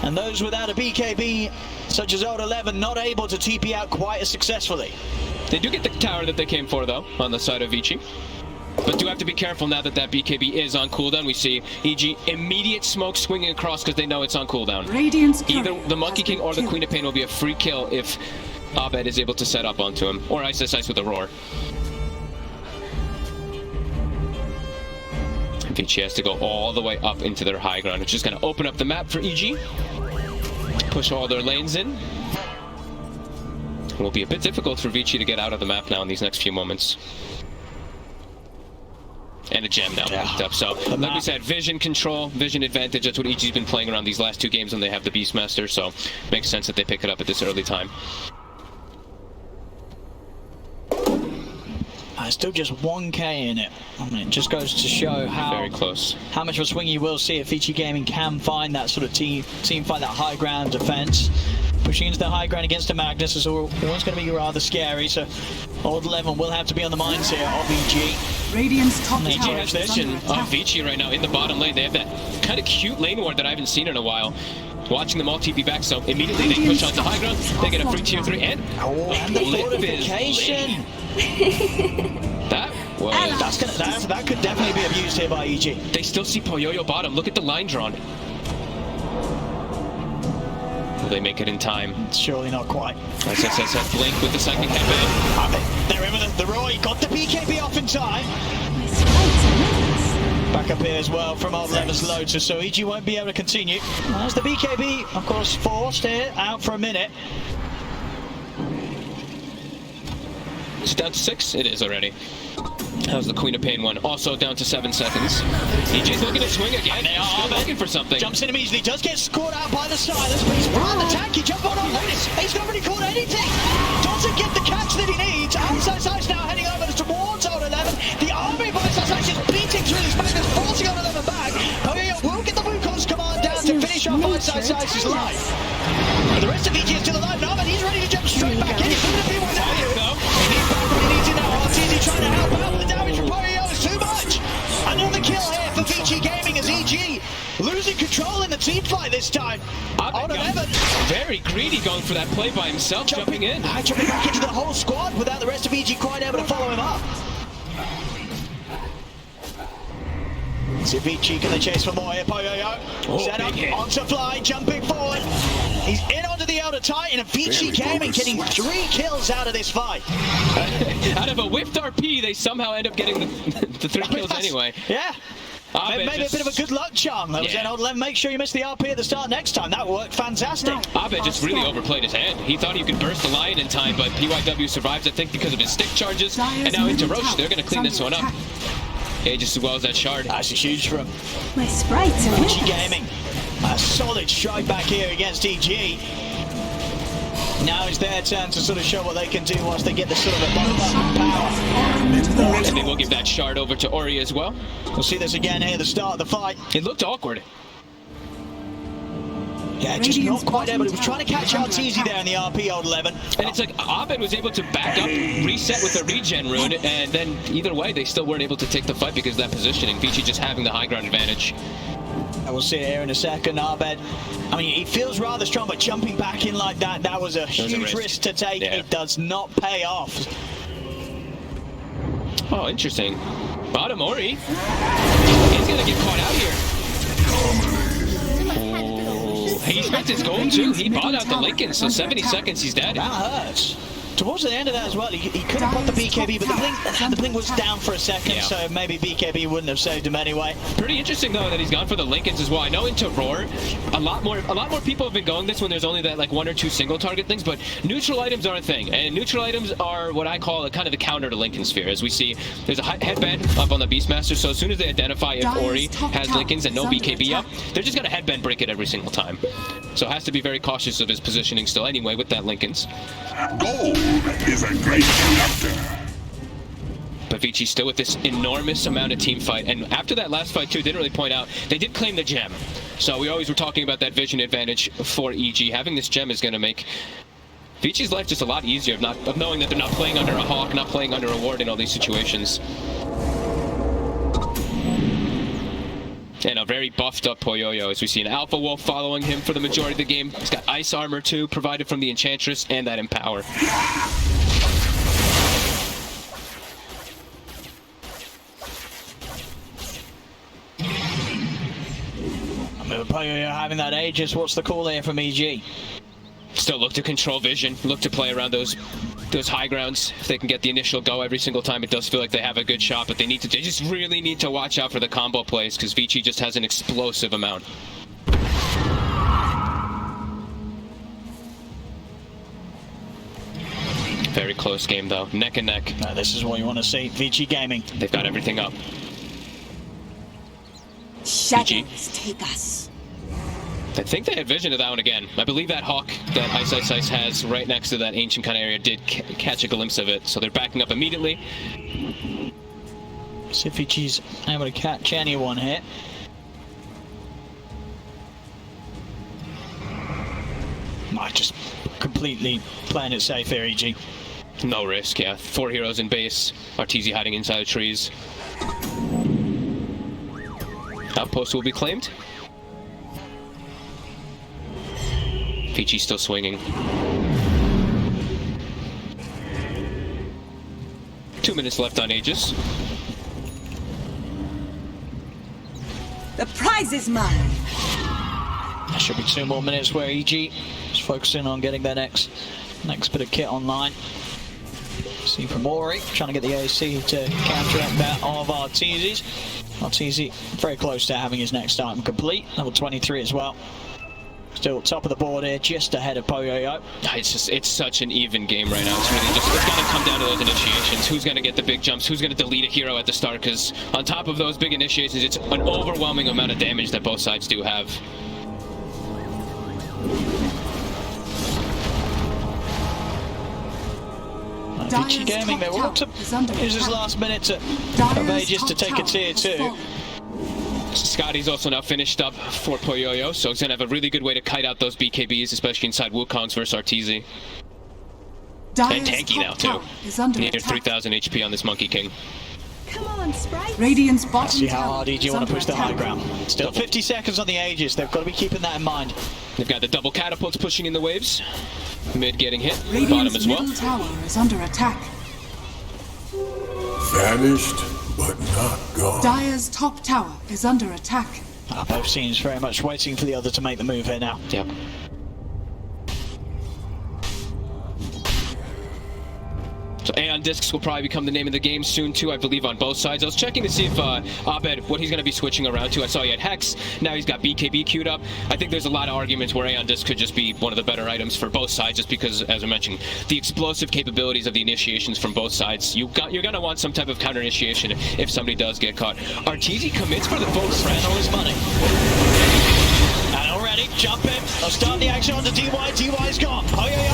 And those without a BKB, such as Old 11, not able to TP out quite as successfully. They do get the tower that they came for, though, on the side of Vici. But do have to be careful now that that BKB is on cooldown. We see EG immediate smoke swinging across because they know it's on cooldown. Either the Monkey King or the Queen of Pain will be a free kill if Abed is able to set up onto him. Or Ice with a roar. Vici has to go all the way up into their high ground, which is going to open up the map for EG. Push all their lanes in. It will be a bit difficult for Vici to get out of the map now in these next few moments. And a gem now picked up. So, like we said, vision control, vision advantage. That's what EG's been playing around these last two games when they have the Beastmaster. So, makes sense that they pick it up at this early time. Still just 1k in it. I mean, it just goes to show how very close. How much of a swing you will see if Vici Gaming can find that sort of team fight, that high ground defense. Pushing into the high ground against a Magnus is always going to be rather scary. So, Old 11 will have to be on the minds here of EG. Radiant's top EG tower has is vision under of attack. Vici right now in the bottom lane. They have that kind of cute lane ward that I haven't seen in a while. Watching them all TP back, so immediately they push onto high ground. They get a free tier 3 and the fortification. That could definitely be abused here by EG. They still see Poyoyo bottom. Look at the line drawn. Will they make it in time? Surely not quite. As I said, Blink with the second headband. They're in with the Roy. Got the BKB off in time. Back up here as well from Old 11's Lotus, so EG won't be able to continue. As the BKB, of course, forced here, out for a minute. Is it down to 6? It is already. That was the Queen of Pain one. Also down to 7 seconds. EJ's looking to swing again. They are looking for something. Jumps in immediately, does get scored out by the silence, but he's behind the tank. He jumped on Lotus. He's not really caught anything. Doesn't get the catch that he needs. Outside side's now heading over towards Old 11. The army by Sasaki is beating through this Magnus, forcing Old 11 back. Poyoyo will get the Wukong's command down to finish off Outside Side's life. But the rest of EG is still alive now, but he's ready to jump straight back in. He's going to be one out. He's back when he needs it now. RTZ trying to help out, but the damage from Poyoyo is too much. Another kill here for Vici Gaming as EG losing control in the team fight this time. Old 11. Very greedy going for that play by himself, jumping in. Jumping back into the whole squad without the rest of EG quite able to follow him up. See Vici, can they chase for more here? Poyoyo. Set up onto Fly, jumping forward. He's in onto the Elder Titan, and Vici Gaming getting 3 kills out of this fight. Out of a whiffed RP, they somehow end up getting the 3 kills anyway. Yeah. Maybe a bit of a good luck charm. That was an Old 11. Make sure you miss the RP at the start next time. That worked fantastic. Abed just really overplayed his hand. He thought he could burst the lion in time, but PYW survives, I think, because of his stick charges. And now into Roche, they're going to clean this one up. Yeah, just as well as that shard. That's huge for him. My sprites are Vici Gaming. A solid strike back here against EG. Now it's their turn to sort of show what they can do once they get the sort of a bump up in power. And they will give that shard over to Ori as well. We'll see this again here at the start of the fight. It looked awkward. Yeah, just not quite able. He was trying to catch RTZ there in the RP, Old 11. And it's like Abed was able to back up, reset with the regen rune, and then either way, they still weren't able to take the fight because of that positioning. Vici just having the high ground advantage. We'll see it here in a second. Abed, I mean, he feels rather strong, but jumping back in like that was a huge risk to take. Yeah. It does not pay off. Oh, interesting. Bottom Ori. He's gonna get caught out here. Oh, he spent his gold too. He bought out the Lincoln, so 70 seconds, he's dead. That hurts. Towards the end of that as well, he could have got the BKB, but the blink was down for a second, so maybe BKB wouldn't have saved him anyway. Pretty interesting though that he's gone for the Lincolns as well. I know into Roar, a lot more people have been going this when there's only that like 1 or 2 single target things, but neutral items are a thing, and neutral items are what I call kind of the counter to Lincoln Sphere. As we see, there's a headband up on the Beastmaster, so as soon as they identify if Ori has Lincolns and no BKB up, they're just gonna headband break it every single time. So has to be very cautious of his positioning still anyway with that Lincolns. Gold is a great conductor. But Vici still with this enormous amount of team fight, and after that last fight too, didn't really point out, they did claim the gem. So we always were talking about that vision advantage for EG. Having this gem is going to make Vici's life just a lot easier of knowing that they're not playing under a Hawk, not playing under a Ward in all these situations. And a very buffed up Poyoyo, as we see an Alpha Wolf following him for the majority of the game. He's got ice armor too, provided from the Enchantress, and that Empower. Poyoyo having that Aegis, what's the call here from EG? Still look to control vision, look to play around those high grounds. If they can get the initial go every single time, it does feel like they have a good shot, but they just really need to watch out for the combo plays, because Vici just has an explosive amount. Very close game though, neck and neck. This is what you want to see, Vici Gaming. They've got everything up. Shadows take us. I think they had vision of that one again. I believe that Hawk that Ice has right next to that ancient kind of area did catch a glimpse of it, so they're backing up immediately. See if Vici's able to catch anyone here. Might just completely playing it safe here, EG. No risk, yeah. 4 heroes in base. Arteezy hiding inside the trees. Outpost will be claimed. Vici still swinging. 2 minutes left on Aegis. The prize is mine. There should be 2 more minutes where EG is focusing on getting their next bit of kit online. See from Ori, trying to get the AC to counteract that of Arteezy. Arteezy very close to having his next item complete. Level 23 as well. Still top of the board here, just ahead of Poyoyo. It's such an even game right now. It's really just, it's gonna come down to those initiations. Who's gonna get the big jumps? Who's gonna delete a hero at the start? Because on top of those big initiations, it's an overwhelming amount of damage that both sides do have. Vici Gaming, they will look to use this last minute of Aegis to take a tier 2. Scotty's also now finished up for Poyoyo, so he's going to have a really good way to kite out those BKBs, especially inside Wukongs versus Arteezy. And tanky now, too. Near 3,000 HP on this Monkey King. Come on, Sprite. Radiant's bottom see how hard EG want to push the high ground. Still 50 seconds on the Aegis. They've got to be keeping that in mind. They've got the double catapults pushing in the waves. Mid getting hit. Radiant's bottom as well. middle tower is under attack. Vanished, but not gone. Dire's top tower is under attack. Both teams very much waiting for the other to make the move here now. Yep. So Aeon Discs will probably become the name of the game soon too, I believe, on both sides. I was checking to see if Abed, what he's going to be switching around to. I saw he had Hex, now he's got BKB queued up. I think there's a lot of arguments where Aeon Disc could just be one of the better items for both sides, just because, as I mentioned, the explosive capabilities of the initiations from both sides. You're going to want some type of counter initiation if somebody does get caught. Arteezy commits for the full Spend all his money. And already, jump in. They'll start the action onto DY. DY's gone. Oh, yeah.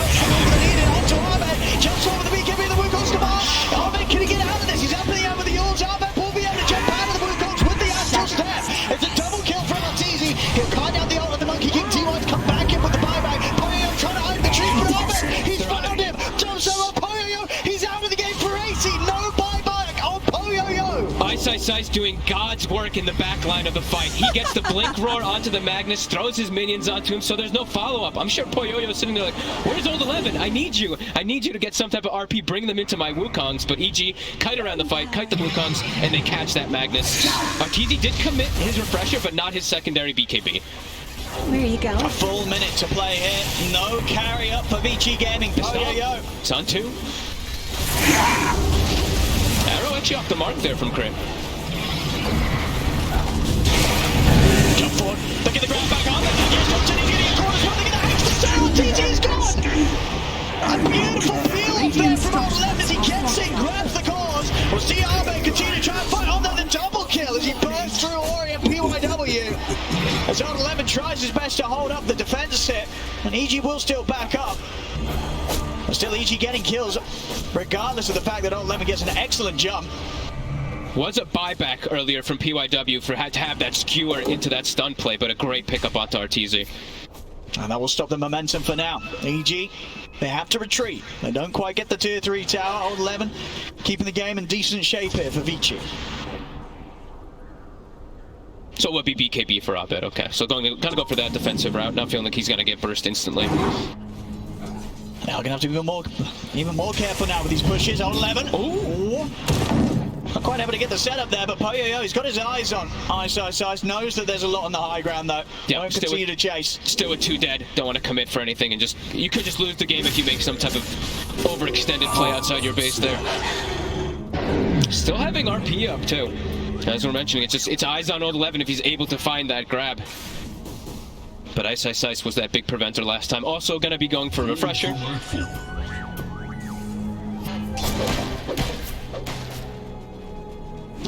Onto Ahmed. Jumps over the BKB. The Wukong's command. Ahmed, can he get out of this? He's opening out with the Yules. Ahmed will be able to jump out of the Wukongs with the Astral Step. It's a double kill from Arteezy. He'll kite out the ult of the Monkey King. DY's come back in with the buyback. Poyoyo trying to hide the tree for Ahmed. He's found him. Jumps over Poyoyo. He's out of the game for AC. No buyback on Poyoyo. Ice Ice doing God's work in the back line of the fight. He gets the Blink Roar onto the Magnus, throws his minions onto him, so there's no follow-up. I'm sure Poyoyo's sitting there like, where's Old 11? I need you. I need you to get some type of RP, bring them into my Wukongs. But EG kite around the fight, kite the Wukongs, and they catch that Magnus. Arteezy did commit his refresher, but not his secondary BKB. Where are you going? A full minute to play here. No carry up for VG Gaming. Poyoyo. It's on 2. Arrow actually off the mark there from Crit. Jump forward. Look at the ground back on. Here's Johnson. He's getting a corner. Look at the Hex to sell. TT's gone. A beautiful field there from Old 11 as he gets in, grabs the cause. We'll see Arbe continue to try and fight on there. The double kill as he bursts through Ori and PYW. As Old 11 tries his best to hold up the defense hit, and EG will still back up. But still EG getting kills, regardless of the fact that Old 11 gets an excellent jump. Was a buyback earlier from PYW for had to have that skewer into that stun play, but a great pickup onto Arteezy. And that will stop the momentum for now. EG, they have to retreat. They don't quite get the tier 3 tower. Old 11 keeping the game in decent shape here for Vici. So it would be BKB for Abed, okay. So gonna go for that defensive route, not feeling like he's gonna get burst instantly. Now gonna have to be even more careful now with these pushes. Old 11. Ooh. Not quite able to get the setup there, but Poyoyo, he's got his eyes on Ice, knows that there's a lot on the high ground though. Yeah, won't continue to chase. Still with 2 dead, don't want to commit for anything, and you could just lose the game if you make some type of overextended play outside your base there. Still having RP up too. As we're mentioning, it's eyes on Old 11 if he's able to find that grab. But Ice was that big preventer last time. Also gonna be going for a refresher.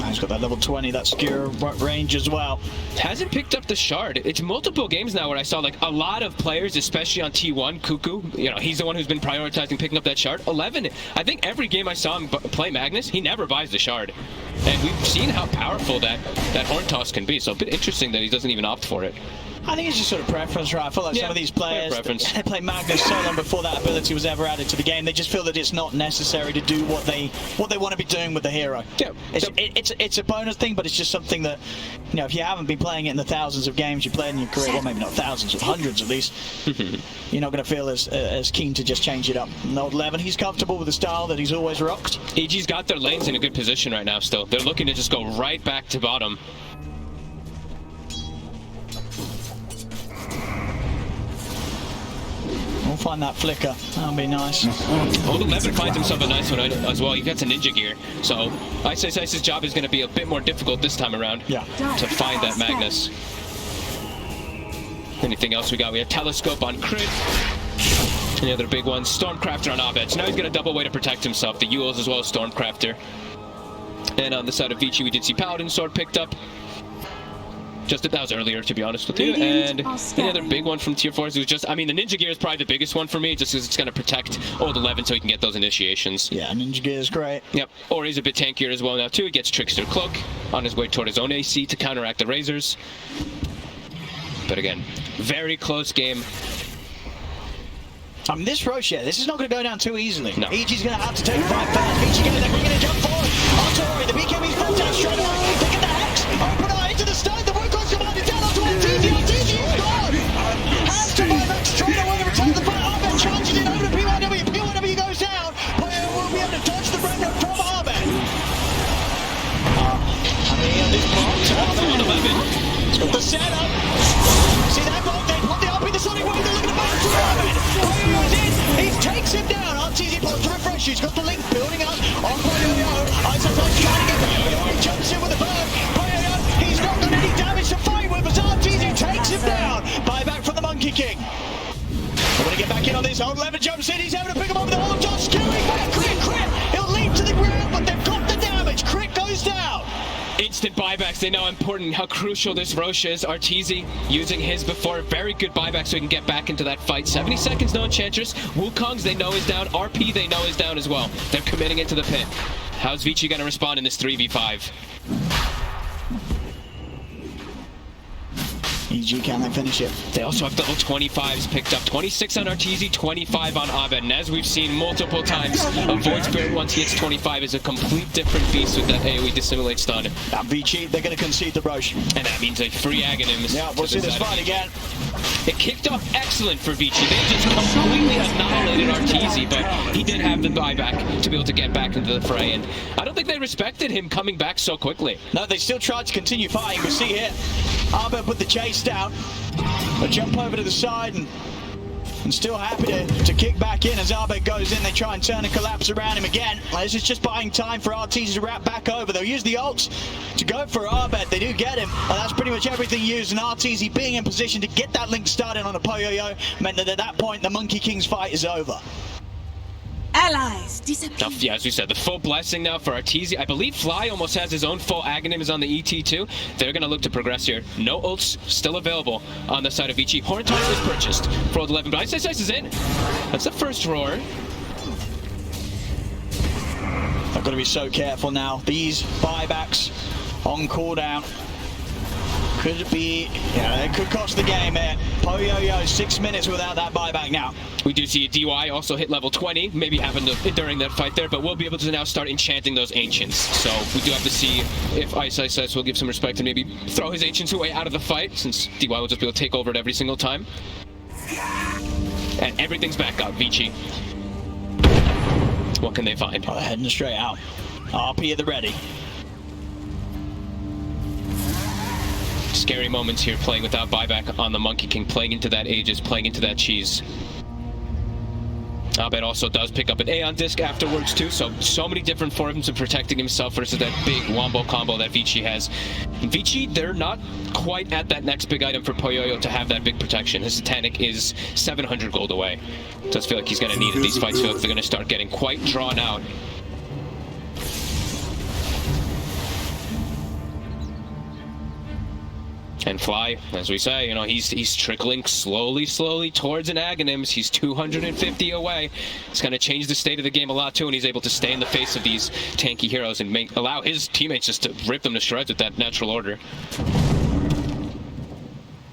He's got that level 20, that skewer range as well. Hasn't picked up the shard. It's multiple games now where I saw like a lot of players, especially on T1, Cuckoo, you know, he's the one who's been prioritizing picking up that shard. 11, I think every game I saw him play Magnus, he never buys the shard. And we've seen how powerful that horn toss can be, so a bit interesting that he doesn't even opt for it. I think it's just sort of preference, right? I feel like some of these players, they play Magnus so long before that ability was ever added to the game. They just feel that it's not necessary to do what they want to be doing with the hero. Yeah. It's a bonus thing, but it's just something that, you know, if you haven't been playing it in the thousands of games you played in your career, well, maybe not thousands, but hundreds at least, you're not going to feel as keen to just change it up. And Old 11, he's comfortable with the style that he's always rocked. EG's got their lanes in a good position right now still. They're looking to just go right back to bottom. We'll find that flicker. That'll be nice. Old 11 finds himself a nice one as well. He gets a ninja gear. So Ice's job is going to be a bit more difficult this time around. Yeah. To find that Magnus. Anything else we got? We have Telescope on Crit. Any other big ones? Stormcrafter on Abed. So now he's got a double way to protect himself. The Yules as well as Stormcrafter. And on the side of Vici, we did see Paladin Sword picked up. That was earlier, to be honest with you. And any other big one from tier 4s was just, I mean, the ninja gear is probably the biggest one for me, just because it's going to protect Old 11 so he can get those initiations. Yeah, ninja gear is great. Yep. Or he's a bit tankier as well now too. He gets Trickster Cloak on his way toward his own AC to counteract the Razors. But again, very close game. I mean, this Roche, this is not going to go down too easily. No. EG's going to have to take a fight fast. Vici Gaming, they're bringing a jump forward. Artillery, the BKB's brought down straight away. They get the Hex. Open eye into the stun. The Wukong's commanded down onto Arteezy. Arteezy is gone. Has to buy back straight away. Return the fight. Arben charges in over to PYW. PYW goes down. Player will be able to dodge the Brenda from Arben. I mean, on this box, Arben. It's got the setup. See that block? They put the RP, the Sonic Wave. They're looking to back to Arben. Player is in. He takes him down. Arteezy pops to refresh. He's got the link building up on Poyoyo. Iso's trying to get back. He jumps in with the burn. Poyoyo, he's not got any damage to fight with, but Arteezy takes him down. Buyback from the Monkey King. They're going to get back in on this. Old 11 jumps in. He's able to pick him up with the whole toss. Skewing back. Crit. He'll leap to the ground, but they've got the damage. Crit goes down. Instant buybacks, they know how important, how crucial this Roche is. Arteezy using his before, very good buyback so he can get back into that fight. 70 seconds, no Enchantress. Wukongs, they know is down. RP, they know is down as well. They're committing into the pit. How's Vici going to respond in this 3v5? EG, can they finish it? They also have double 25s picked up. 26 on Arteezy, 25 on Abed. And as we've seen multiple times, a Void Spirit once he hits 25 is a complete different beast with that AoE dissimulate stun. Now Vici, they're going to concede the Roche. And that means a free Aghanim. Yeah, we'll see this fight again. It kicked off excellent for Vici. They just completely annihilated Arteezy, but he did have the buyback to be able to get back into the fray. And I don't think they respected him coming back so quickly. No, they still tried to continue fighting. We see here, Abed put the chase down. They jump over to the side and still happy to kick back in as Abed goes in. They try and turn and collapse around him again. This is just buying time for Arteezy to wrap back over. They'll use the ults to go for Abed. They do get him, and that's pretty much everything used. And Arteezy being in position to get that link started on a Poyoyo meant that at that point the Monkey King's fight is over. Allies disappear. Yeah, as we said, the full blessing now for Arteezy. I believe Fly almost has his own full Aghanim on the ET2. They're going to look to progress here. No ults still available on the side of Vici. Horn Toss is purchased for Old 11, but Ice Ice Ice is in. That's the first roar. I've got to be so careful now. These buybacks on cooldown could be, yeah, it could cost the game here. Poyoyo, 6 minutes without that buyback now. We do see a DY also hit level 20, maybe happened during that fight there, but we'll be able to now start enchanting those Ancients. So we do have to see if Ice Ice Ice will give some respect and maybe throw his Ancients away out of the fight, since DY will just be able to take over it every single time. And everything's back up, Vici. What can they find? Oh, they're heading straight out. RP at the ready. Scary moments here playing without buyback on the Monkey King, playing into that Aegis, playing into that cheese. Abed also does pick up an Aeon Disc afterwards too, so many different forms of protecting himself versus that big wombo combo that Vici has. Vici, they're not quite at that next big item for Poyoyo to have that big protection. His Satanic is 700 gold away. Does feel like he's going to need it. These fights feel like they're going to start getting quite drawn out. And Fly, as we say, you know, he's trickling slowly towards an Aghanims. He's 250 away. It's going to change the state of the game a lot too, and he's able to stay in the face of these tanky heroes and allow his teammates just to rip them to shreds with that natural order.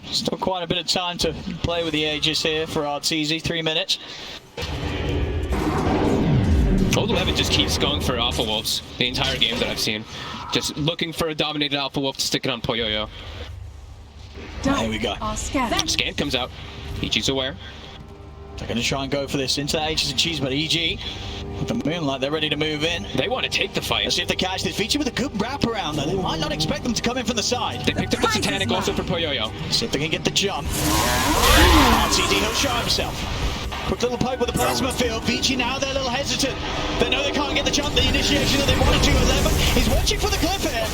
Still quite a bit of time to play with the Aegis here for Arteezy, 3 minutes. Old 11 just keeps going for Alpha Wolves the entire game that I've seen. Just looking for a dominated Alpha Wolf to stick it on Poyoyo. Here we go. Scan comes out. EG's aware. They're going to try and go for this into the H's and Cheese, but EG, with the Moonlight, they're ready to move in. They want to take the fight. Let's see if they catch this Vici with a good wraparound, though. They might not expect them to come in from the side. They picked up the Satanic also for Poyoyo. See if they can get the jump. RTD, he'll show himself. Quick little poke with the plasma field. Vici now, they're a little hesitant. They know they can't get the jump, the initiation that they wanted to. 11. He's watching for the cliff here.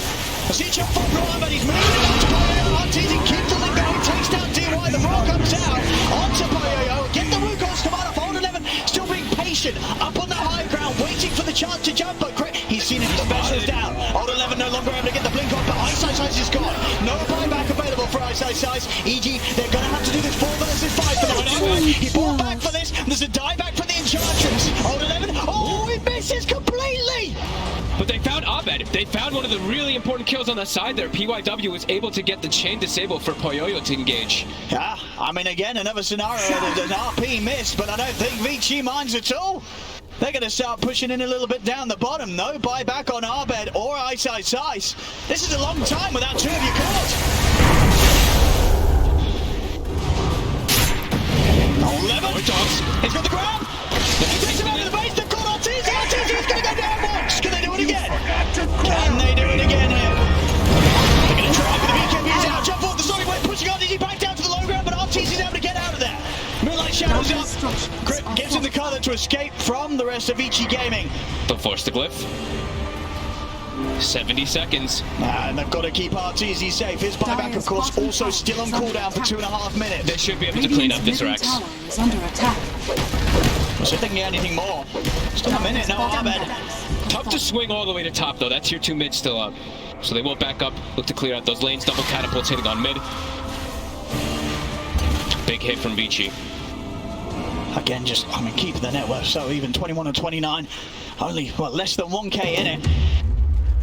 I see jump from Brian, but he's moving it down to Poyoyo. RTD keeps the link going, takes down DY. The roll comes out onto Poyoyo. Get the Wukong's command off. Old 11 still being patient up on the high ground, waiting for the chance to jump. But he's seen him. The specialist down. Old 11 no longer able to get the blink on, but Ice Ice Ice is gone. No buyback available for Ice Ice Ice. EG, they're going to have to do this 4 versus 5 for now. He bought back for this. There's a dieback for the Enchantress. Old 11. Oh, he misses completely. But they found Abed. They found one of the really important kills on the side there. PYW was able to get the chain disabled for Poyoyo to engage. Yeah, I mean, again, another scenario. There's an RP missed, but I don't think Vici minds at all. They're going to start pushing in a little bit down the bottom. No buyback on Abed or Ice Ice Ice. This is a long time without 2 of you caught. 11. He's got the grab. He takes him out of the base. They've caught Arteezy. Arteezy's going to go down once. Can they do it again? Can they do it again here? They're going to try for the BKBs out. Jump off the sorry way, pushing Arteezy back down to the low ground, but Arteezy's able to get out of there. Moonlight shadows up. Grip gets in the color to escape from the rest of Vici Gaming. They'll force the glyph. 70 seconds. And they've got to keep Arteezy safe. His buyback, of course, also still on cooldown for 2.5 minutes. They should be able to clean up this Rex. See if they can get anything more. Still a minute now, Abed. Tough to swing all the way to top, though. That's your 2 mid still up. So they will back up, look to clear out those lanes. Double catapults hitting on mid. Big hit from Vici. Again, just, I mean, keep the network so even. 21 and 29. Only, what, less than 1k in it.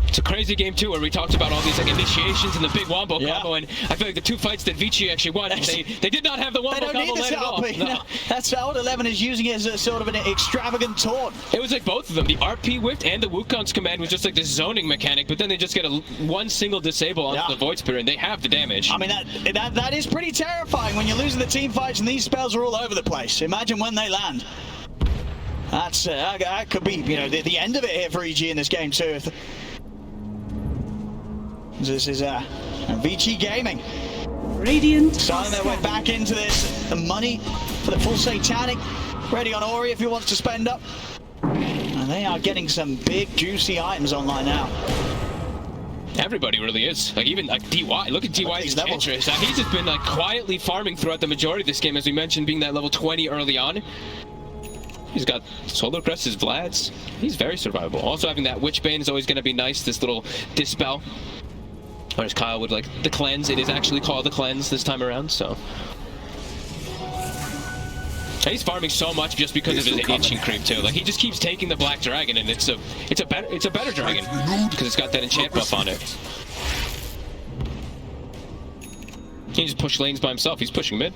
It's a crazy game too, where we talked about all these like initiations and the big wombo combo, and I feel like the two fights that Vici actually won, they did not have the wombo combo land at all. No. That's Old 11 is using it as a sort of an extravagant taunt. It was like both of them. The RP whipped and the Wukong's command was just like this zoning mechanic, but then they just get one single disable onto the Void Spirit, and they have the damage. I mean, that is pretty terrifying when you're losing the team fights and these spells are all over the place. Imagine when they land. That could be, you know, the end of it here for EG in this game too. This is Vici Gaming. Radiant. Starting their way back into this. The money for the full Satanic. Ready on Ori if he wants to spend up. And they are getting some big juicy items online now. Everybody really is. Like even like DY. Look at DY's Enchantress. He's just been like quietly farming throughout the majority of this game, as we mentioned, being that level 20 early on. He's got Solar Crest, his Vlads. He's very survivable. Also having that Witchbane is always going to be nice, this little Dispel. Or as Kyle would like, the Cleanse. It is actually called the Cleanse this time around, so. And he's farming so much just because of his itching creep too. Like he just keeps taking the Black Dragon, and it's a better dragon because it's got that enchant buff on it. He can just push lanes by himself. He's pushing mid.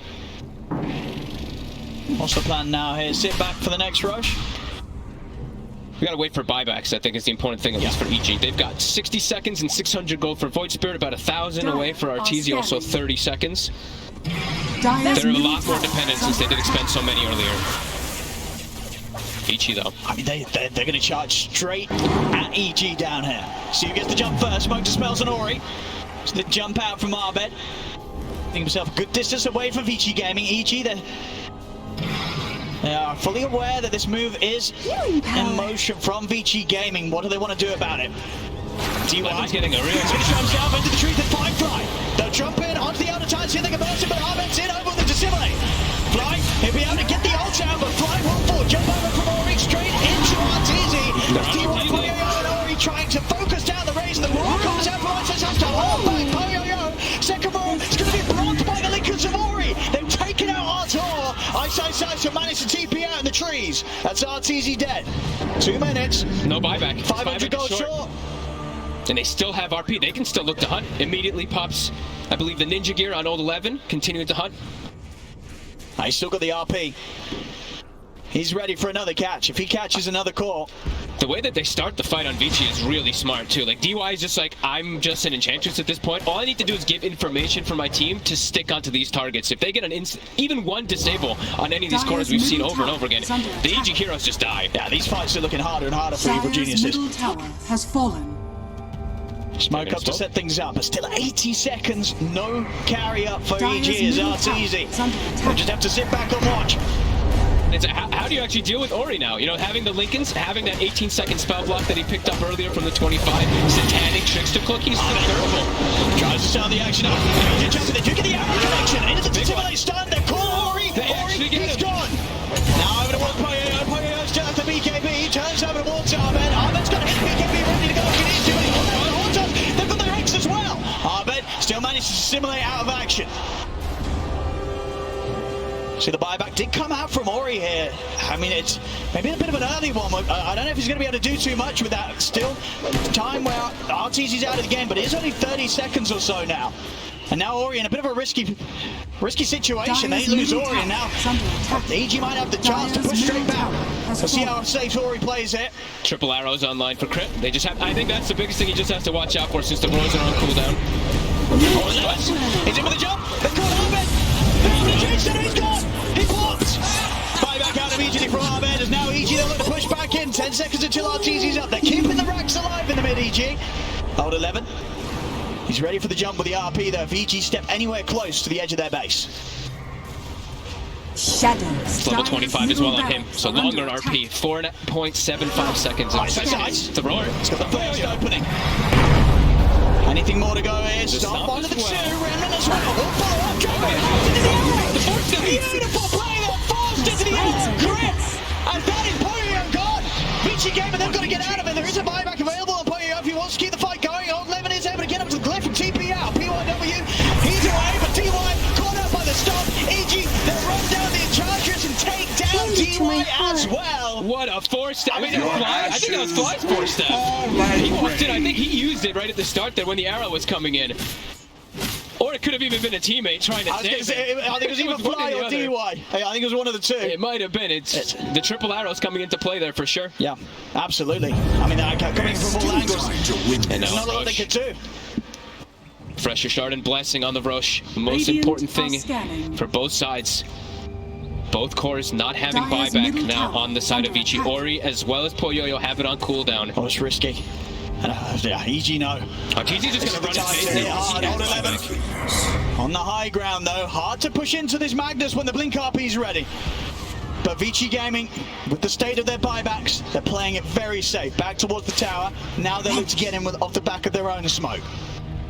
What's the plan now here? Sit back for the next rush? We gotta wait for buybacks, I think is the important thing, at least for EG. They've got 60 seconds and 600 gold for Void Spirit, about 1,000 away for Arteezy, also 30 seconds. They're a lot more dependent since they did expend so many earlier. EG though. I mean, they're going to charge straight at EG down here. Stu gets the jump first, Smoke dispels on Ori. So the jump out from Arbed. Thinking himself a good distance away from Vici Gaming. EG, they are fully aware that this move is in motion from Vici Gaming. What do they want to do about it? DY is getting a real jumps down into the tree with Firefly. They'll jump in onto the outer time, see if they can burst it, but Arbed's in over with the Dissimilate. Fly, he'll be able to get the ult out, but Fly will fall. Jump over from Ori straight into Arteezy. DY, Poyoyo, and Ori trying to focus down the raise, and the roar comes out from Arteezy. Has to hold back Poyoyo. Second roar, it's going to be blocked by the Linkers of Ori. They've taken out Artor. Ice to manage to TP out in the trees. That's Arteezy dead. 2 minutes. No buyback. 500 gold short. And they still have RP. They can still look to hunt. Immediately pops, I believe, the Ninja Gear on Old 11, continuing to hunt. He's still got the RP. He's ready for another catch. If he catches another call. The way that they start the fight on Vici is really smart too. Like DY is just like, I'm just an Enchantress at this point. All I need to do is give information for my team to stick onto these targets. If they get even one disable on any of these corners we've seen over and over again, the EG heroes just die. Yeah, these fights are looking harder and harder for Evil Geniuses. Middle tower has fallen. Smoke up to set things up, but still 80 seconds, no carry up for EG as Arteezy. They just have to sit back and watch. It's how do you actually deal with Ori now? You know, having the Lincolns, having that 18-second spell block that he picked up earlier from the 25, Satanic Trickster Cloak, he's still terrible. Tries to start the action up. They jump in, they do get the arrow connection. Into the Dissimilate stun, they call Ori. Ori, he's gone. Now over towards Poyoyo. Poyoyo still has the BKB. Turns over towards Arbed. Arbed's got his BKB ready to go. He needs to. They've got their X as well. Arbed still managed to Dissimilate out of action. See, the buyback did come out from Ori here. I mean, it's maybe a bit of an early one. I don't know if he's going to be able to do too much with that. Still, time where Arteezy's out of the game, but it is only 30 seconds or so now. And now Ori in a bit of a risky situation. They lose Ori, and now EG might have the chance to push straight back. We'll see how safe Ori plays it. Triple arrows online for Crit. They just have. I think that's the biggest thing he just has to watch out for since the roars are on cooldown. He's in with the jump. They call Arbed. He's gone. He blocked. Buyback out immediately from Arbed as now EG they'll look to push back in. 10 seconds until Arteezy's up. They're keeping the racks alive in the mid EG. Old 11. He's ready for the jump with the RP though. If EG step anywhere close to the edge of their base. Shadows. Level 25 as well on him. So longer RP. 4.75 seconds. Nice. The roar. It's got the first opening. Anything more to go here? Stop onto the 2. Remnant as well. We'll follow up. Beautiful play there. Forced into the arrow. Crit. And that is Poyoyo gone. Vici Gamer, they've got to get out of it. There is a buyback available on Poyoyo if he wants to keep the fight going. Old 11 is able to get up to the glyph and TP out. PYW, he's away, but DY caught out by the stop. EG, they'll run down the Enchantress and take down DY as as well. What a four-step. I mean, that was Fly. I think that was Fly's four-step. He walked in. I think he used it right at the start there when the arrow was coming in. Or it could have even been a teammate trying to save it. I think it was either Fly or DY. I think it was one of the two. It might have been. It's the triple arrows coming into play there for sure. Yeah, absolutely. I mean, they're coming from all angles. And there's not a lot they could do. Fresher Shard and Blessing on the Rosh. Most important thing for both sides. Both cores not having buyback now on the side of Vici. Ori as well as Poyoyo have it on cooldown. Oh, it's risky. Yeah, EG no. TZ just gonna run his face. Hard on 11. On the high ground though, hard to push into this Magnus when the Blink RP is ready. But Vici Gaming, with the state of their buybacks, they're playing it very safe. Back towards the tower. Now they look to get in off the back of their own smoke.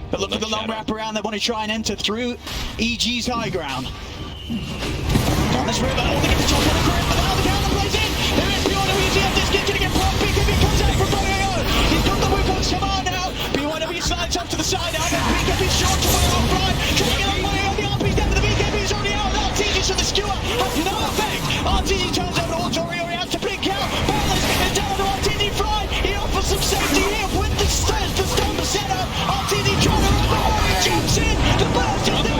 But look at the long wrap around. They want to try and enter through EG's high ground. Down this river, all they get the top on the grip, but now the counter plays in. There is Bjorn easy up this kid, gonna get blocked big if he comes out from Poyoyo. He's got the whip on command now. BYW slides up to the side now. BKB short to Poyoyo Prime. Trying to get on Poyoyo. The RP's down to the BKB is already out. RTG, so the skewer has no effect. RTG turns over towards Ori. Ori has to blink out. Balance is down to RTG Fry. He offers some safety here with the stairs to stone the setup. RTG trying to run. Ori jumps in. The burst is there.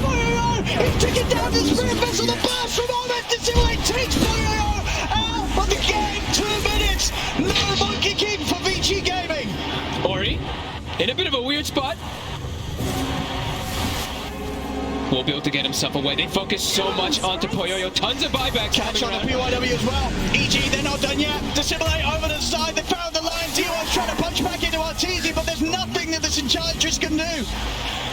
Poyoyo is taking down the spirit vessel. The burst from Ahmed to Simulate takes Poyoyo out of the game. 2 minutes. No monkey king for Vici Gaming. Ori in a bit of a weird spot. Will be able to get himself away. They focus so much onto Poyoyo. Tons of buyback. Catch on the BYW as well. EG, they're not done yet. Dissimulate over the side. They found the line. T1's trying to punch back into Arteezy, but there's nothing that this Enchantress can do.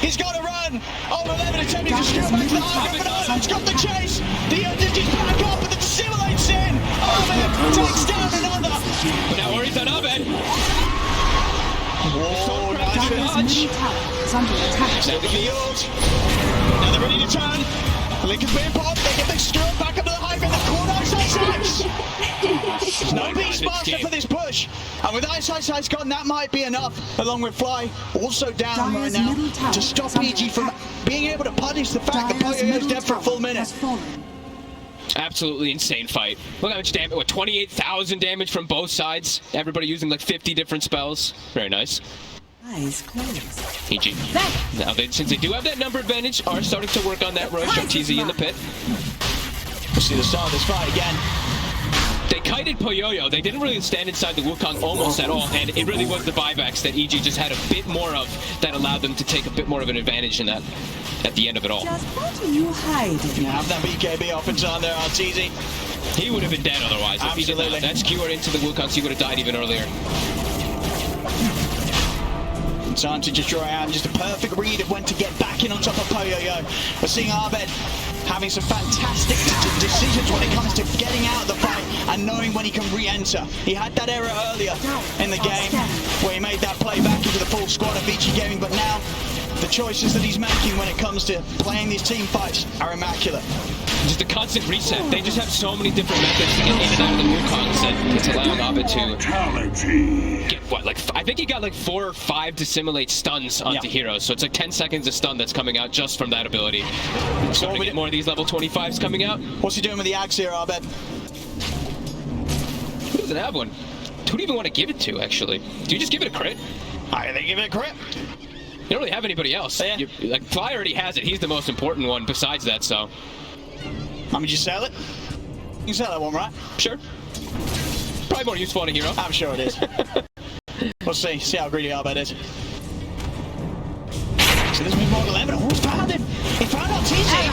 He's got to run. Over 11 attempting to steal back to the high ground, but Ahmed's got the chase. The Digis back up, but the Dissimulate's in. Ahmed takes down another. But now Ori's on Ahmed. Whoa, nice dodge. Now the yield. Now they're ready to turn. Lincoln's being popped. They get the screw back up to the high ground. The corner There's no Beastmaster for this push. And with Ice gone, that might be enough. Along with Fly, also down right now, to stop EG from being able to punish the fact that Poyoyo's dead for a full minute. Absolutely insane fight. Look how much damage, what, 28,000 damage from both sides. Everybody using like 50 different spells. Very nice. Eyes closed. EG. Now, since they do have that number advantage, are starting to work on that rush. Show TZ in the pit. We'll see the start of this fight again. They kited Poyoyo. They didn't really stand inside the Wukong almost at all, and it really was the buybacks that EG just had a bit more of that allowed them to take a bit more of an advantage in that at the end of it all. Just what are you hiding? You have that BKB offense on there, Arteezy. He would have been dead otherwise. If he did not. That skewered into the Wukongs, he would have died even earlier. Time to just draw out just a perfect read of when to get back in on top of Poyoyo. We're seeing Abed having some fantastic decisions when it comes to getting out of the fight and knowing when he can re-enter. He had that error earlier in the game where he made that play back into the full squad of Vici Gaming, but now the choices that he's making when it comes to playing these team fights are immaculate. Just a constant reset. They just have so many different methods to get in and out of the Wukongs that it's allowing Abed to get, what, like, I think he got like 4 or 5 Dissimulate stuns onto heroes. So it's like 10 seconds of stun that's coming out just from that ability. So we get more of these level 25s coming out. What's he doing with the Axe here, Abed? Who doesn't have one? Who do you even want to give it to, actually? Do you just give it a crit? I think give it a crit. You don't really have anybody else. Yeah. Like, Fly already has it. He's the most important one besides that, so. I mean, you sell it? You can sell that one, right? Sure. Probably more useful on a hero. I'm sure it is. We'll see how greedy Abed is. So this is Model 11. Oh, he's found him! He found Arteezy!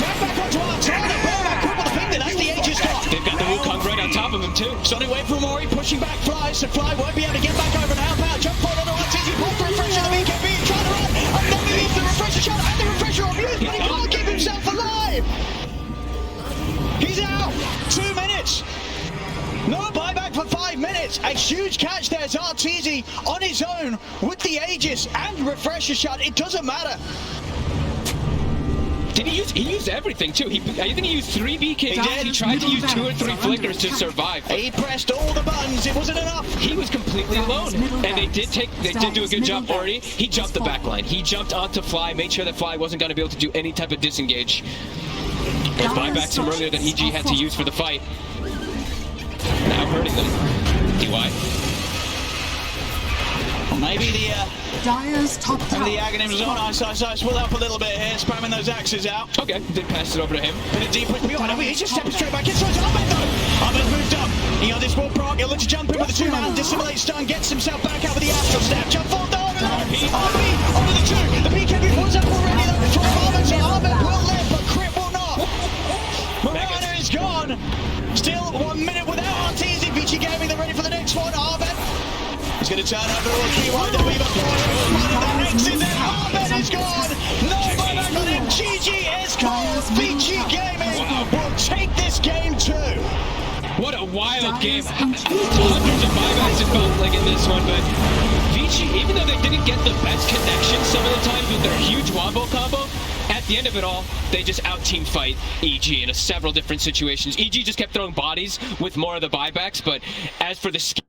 Track back onto Artana, ball back, cripple the finger, that's the Aegis got! They've got the Wukong right on top of him, too. Sonic wave from Ori, pushing back Fly, so Fly won't be able to get back over and help out. Jump forward onto Arteezy, pop the refresher, the BKB, trying to run, underneath the refresher shot, and the refresher on mute, but he can't keep himself alive! He's out! 2 minutes! No buyback for 5 minutes. A huge catch there. Arteezy on his own with the Aegis and refresher shot. It doesn't matter. Did he use? He used everything too. I think he used 3 BKs. He tried to use 2 or 3 flickers to survive. He pressed all the buttons. It wasn't enough. He was completely alone, and they did do a good job already. He jumped the back line. He jumped onto Fly, made sure that Fly wasn't going to be able to do any type of disengage. Those buybacks from earlier that EG had to use for the fight. hurting them. DY. Maybe the Dire's top tower. the Aghanim is on. Ice split up a little bit here, spamming those axes out. Okay, did pass it over to him. Bit of deep push behind him. He's just stepping straight back. It's Ahmed though. Ahmed's moved up. He on this wall proc. He'll look to jump in with the 2-man. Dissimulate stun. Gets himself back out with the astral snap. Jump forward. Onto the 2. The PKB pulls up already though from Ahmed. So Ahmed will live, but Crit will not. Marana is gone. Still 1 minute without RTs in VG Gaming. They're ready for the next one. Ahmed. He's going to turn over all key wide. The Weaver the exit there. Ahmed is gone. No buyback on him. GG is called. VG Gaming will take this game too. What a wild game. Hundreds of buybacks it felt like in this one, but Vici, even though they didn't get the best connection some of the times with their huge wombo combo, at the end of it all, they just out-team fight EG in several different situations. EG just kept throwing bodies with more of the buybacks, but as for the skill